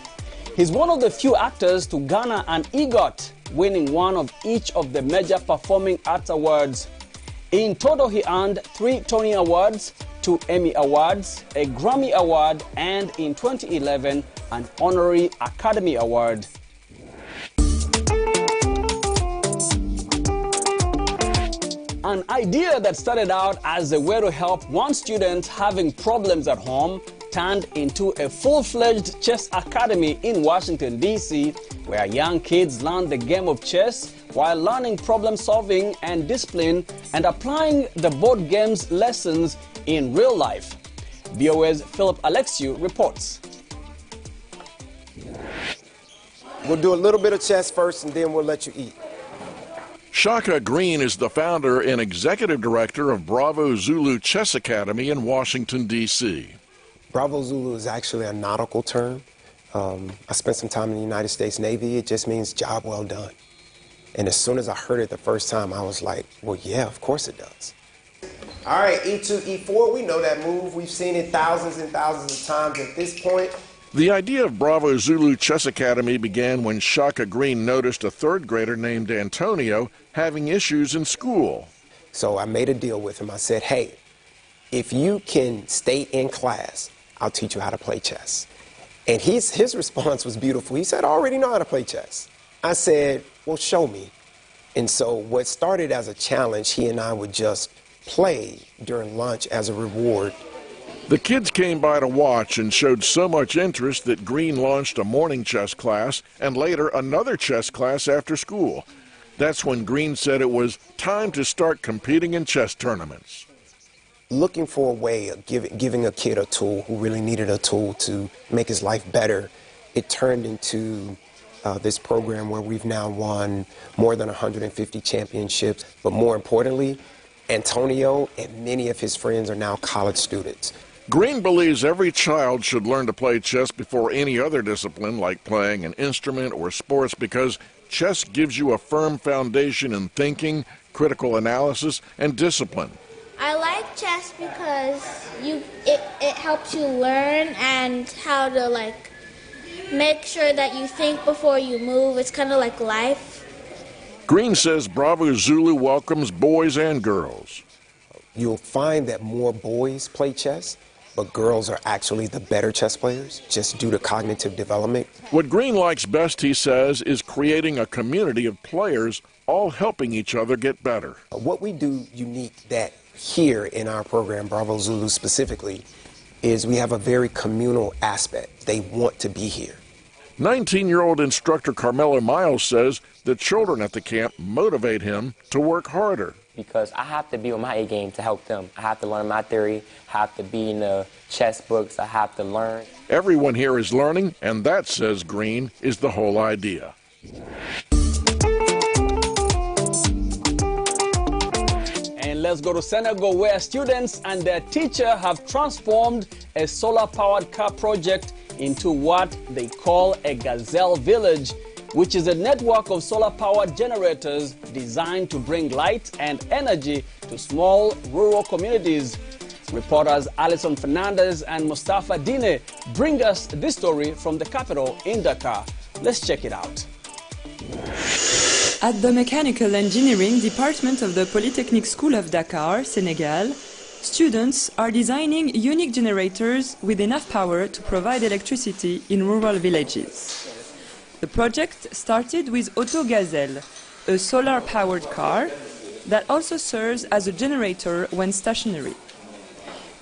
He's one of the few actors to garner an EGOT, winning one of each of the major performing arts awards. In total, he earned 3 Tony Awards, 2 Emmy Awards, a Grammy Award, and in 2011, an Honorary Academy Award. An idea that started out as a way to help one student having problems at home turned into a full-fledged chess academy in Washington, D.C., where young kids learn the game of chess while learning problem-solving and discipline and applying the board game's lessons in real life. VOA's Philip Alexiou reports. We'll do a little bit of chess first, and then we'll let you eat. Shaka Green is the founder and executive director of Bravo Zulu Chess Academy in Washington, D.C. Bravo Zulu is actually a nautical term. I spent some time in the United States Navy. It just means job well done. And as soon as I heard it the first time, I was like, well, yeah, of course it does. All right, E2, E4, we know that move. We've seen it thousands and thousands of times at this point. The idea of Bravo Zulu Chess Academy began when Shaka Green noticed a third grader named Antonio having issues in school. So I made a deal with him. I said, hey, if you can stay in class, I'll teach you how to play chess. And his response was beautiful. He said, I already know how to play chess. I said, well, show me. And so what started as a challenge, he and I would just play during lunch as a reward. The kids came by to watch and showed so much interest that Green launched a morning chess class and later another chess class after school. That's when Green said it was time to start competing in chess tournaments. Looking for a way of giving a kid a tool who really needed a tool to make his life better, it turned into this program where we've now won more than 150 championships. But more importantly, Antonio and many of his friends are now college students. Green believes every child should learn to play chess before any other discipline like playing an instrument or sports because chess gives you a firm foundation in thinking, critical analysis, and discipline. I like chess because it helps you learn and how to make sure that you think before you move. It's kind of like life. Green says Bravo Zulu welcomes boys and girls. You'll find that more boys play chess, but girls are actually the better chess players just due to cognitive development. What Green likes best, he says, is creating a community of players all helping each other get better. What we do unique that here in our program, Bravo Zulu specifically, is we have a very communal aspect. They want to be here. 19-year-old instructor Carmelo Miles says the children at the camp motivate him to work harder. Because I have to be on my A game to help them. I have to learn my theory, I have to be in the chess books, I have to learn. Everyone here is learning, and that, says Green, is the whole idea. And let's go to Senegal, where students and their teacher have transformed a solar-powered car project into what they call a gazelle village, which is a network of solar-powered generators designed to bring light and energy to small rural communities. Reporters Alison Fernandez and Mustafa Dine bring us this story from the capital in Dakar. Let's check it out. At the Mechanical Engineering Department of the Polytechnic School of Dakar, Senegal, students are designing unique generators with enough power to provide electricity in rural villages. The project started with Auto Gazelle, a solar-powered car that also serves as a generator when stationary.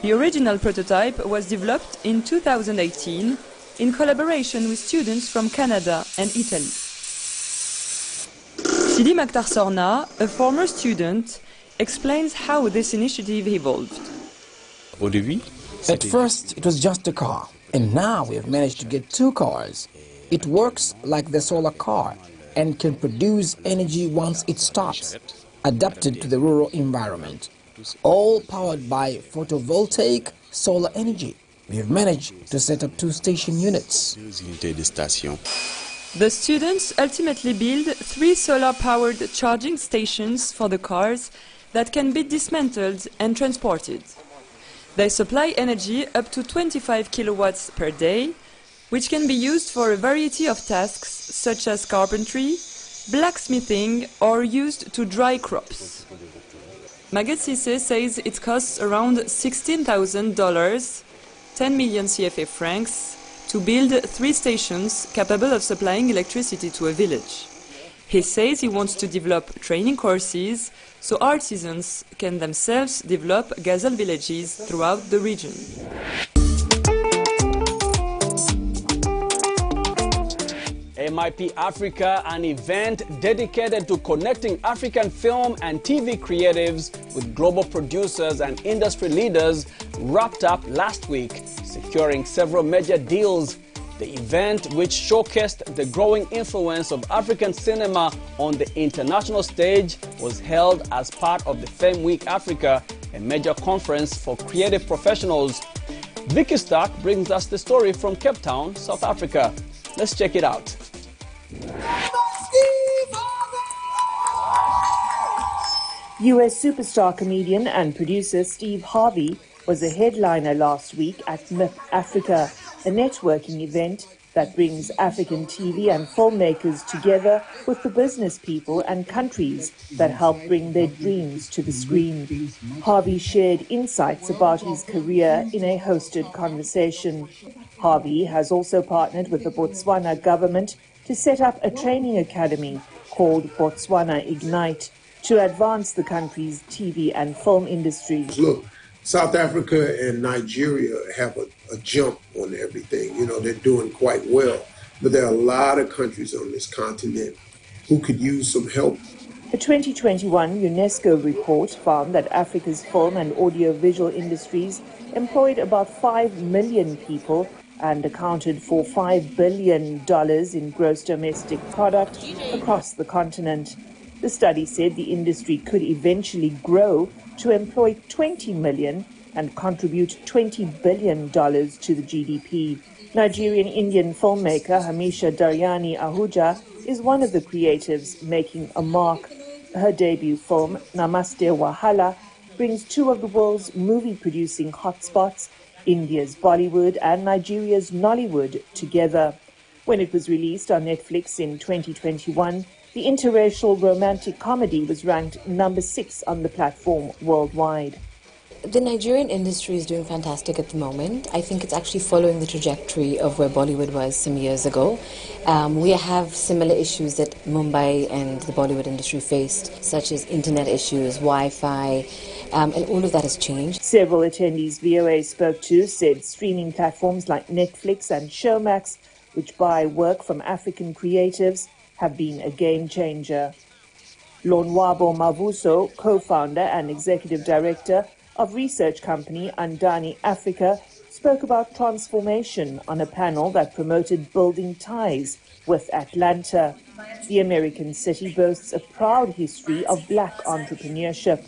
The original prototype was developed in 2018 in collaboration with students from Canada and Italy. Sidi Maktar Sorna, a former student, explains how this initiative evolved. At first, it was just a car, and now we have managed to get 2 cars. It works like the solar car and can produce energy once it stops, adapted to the rural environment. All powered by photovoltaic solar energy. We have managed to set up 2 station units. The students ultimately build 3 solar-powered charging stations for the cars that can be dismantled and transported. They supply energy up to 25 kilowatts per day, which can be used for a variety of tasks such as carpentry, blacksmithing, or used to dry crops. Maguette Cissé says it costs around $16,000, 10 million CFA francs, to build 3 stations capable of supplying electricity to a village. He says he wants to develop training courses so artisans can themselves develop gazelle villages throughout the region. MIP Africa, an event dedicated to connecting African film and TV creatives with global producers and industry leaders, wrapped up last week, securing several major deals. The event, which showcased the growing influence of African cinema on the international stage, was held as part of the Fame Week Africa, a major conference for creative professionals. Vicky Stark brings us the story from Cape Town, South Africa. Let's check it out. US superstar comedian and producer Steve Harvey was a headliner last week at MIP Africa, a networking event that brings African TV and filmmakers together with the business people and countries that help bring their dreams to the screen. Harvey shared insights about his career in a hosted conversation. Harvey has also partnered with the Botswana government to set up a training academy called Botswana Ignite to advance the country's TV and film industries. Look, South Africa and Nigeria have a jump on everything. You know, they're doing quite well. But there are a lot of countries on this continent who could use some help. A 2021 UNESCO report found that Africa's film and audiovisual industries employed about 5 million people and accounted for $5 billion in gross domestic product across the continent. The study said the industry could eventually grow to employ 20 million and contribute $20 billion to the GDP. Nigerian-Indian filmmaker Hamisha Daryani Ahuja is one of the creatives making a mark. Her debut film, Namaste Wahala, brings 2 of the world's movie-producing hotspots, India's Bollywood and Nigeria's Nollywood, together. When it was released on Netflix in 2021, the interracial romantic comedy was ranked number 6 on the platform worldwide. The Nigerian industry is doing fantastic at the moment. I think it's actually following the trajectory of where Bollywood was some years ago. We have similar issues that Mumbai and the Bollywood industry faced, such as internet issues, Wi-Fi, and all of that has changed. Several attendees VOA spoke to said streaming platforms like Netflix and Showmax, which buy work from African creatives, have been a game changer. Lonwabo Mavuso, co-founder and executive director of research company Andani Africa, spoke about transformation on a panel that promoted building ties with Atlanta. The American city boasts a proud history of black entrepreneurship.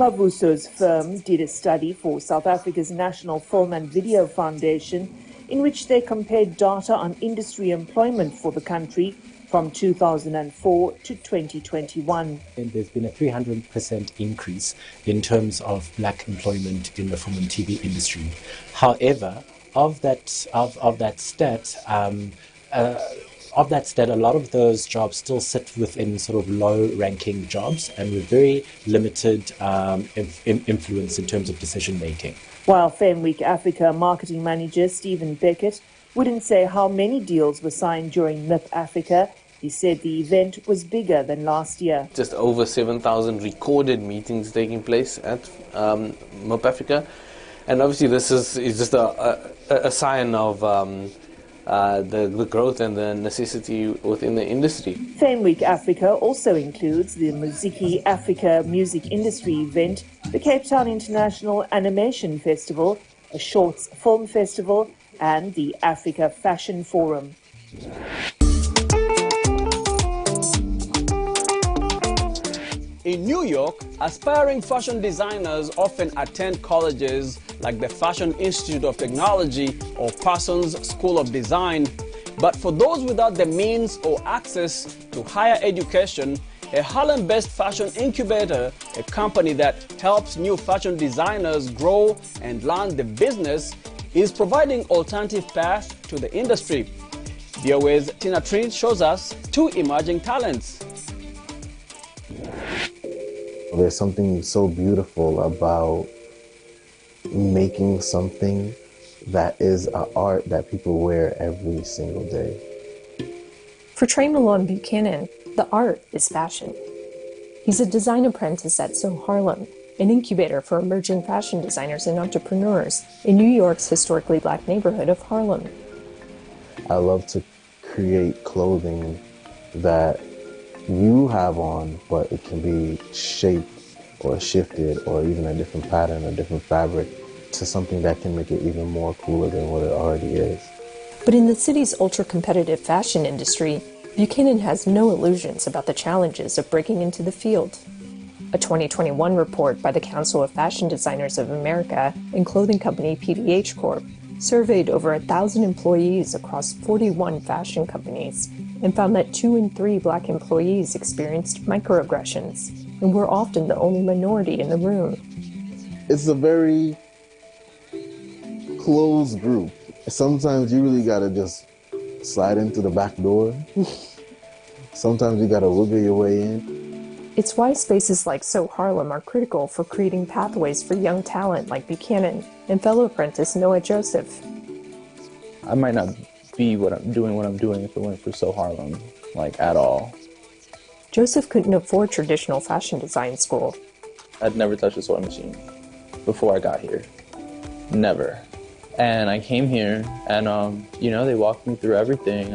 Mavuso's firm did a study for South Africa's National Film and Video Foundation in which they compared data on industry employment for the country from 2004 to 2021. And there's been a 300% increase in terms of black employment in the film and TV industry. However, of that stat, a lot of those jobs still sit within sort of low-ranking jobs and with very limited influence in terms of decision-making. While Fenwick Africa marketing manager Stephen Beckett wouldn't say how many deals were signed during MIP Africa, he said the event was bigger than last year. Just over 7,000 recorded meetings taking place at MIP Africa. And obviously this is just a sign of the growth and the necessity within the industry. Fenwick Africa also includes the Muziki Africa Music Industry event, the Cape Town International Animation Festival, a Shorts Film Festival, and the Africa Fashion Forum. In New York, aspiring fashion designers often attend colleges like the Fashion Institute of Technology or Parsons School of Design. But for those without the means or access to higher education, a Harlem-based fashion incubator, a company that helps new fashion designers grow and learn the business, is providing alternative paths to the industry. VOA's Tina Trin shows us two emerging talents. There's something so beautiful about making something that is an art that people wear every single day. For Trey Malone Buchanan, the art is fashion. He's a design apprentice at So Harlem, an incubator for emerging fashion designers and entrepreneurs in New York's historically black neighborhood of Harlem. I love to create clothing that you have on, but it can be shaped or shifted or even a different pattern or different fabric to something that can make it even more cooler than what it already is. But in the city's ultra-competitive fashion industry, Buchanan has no illusions about the challenges of breaking into the field. A 2021 report by the Council of Fashion Designers of America and clothing company PVH Corp. surveyed over 1,000 employees across 41 fashion companies and found that 2 in 3 black employees experienced microaggressions and were often the only minority in the room. It's a very closed group. Sometimes you really gotta just slide into the back door. Sometimes you gotta wiggle your way in. It's why spaces like So Harlem are critical for creating pathways for young talent like Buchanan and fellow apprentice Noah Joseph. I might not be what I'm doing if it weren't for So Harlem, like at all. Joseph couldn't afford traditional fashion design school. I'd never touched a sewing machine before I got here. Never. And I came here and, they walked me through everything.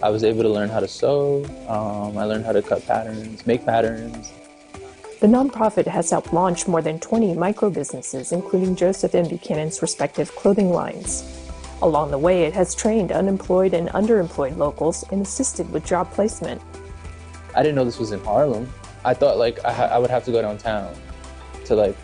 I was able to learn how to sew. I learned how to cut patterns, make patterns. The nonprofit has helped launch more than 20 micro-businesses, including Joseph and Buchanan's respective clothing lines. Along the way, it has trained unemployed and underemployed locals and assisted with job placement. I didn't know this was in Harlem. I thought I would have to go downtown to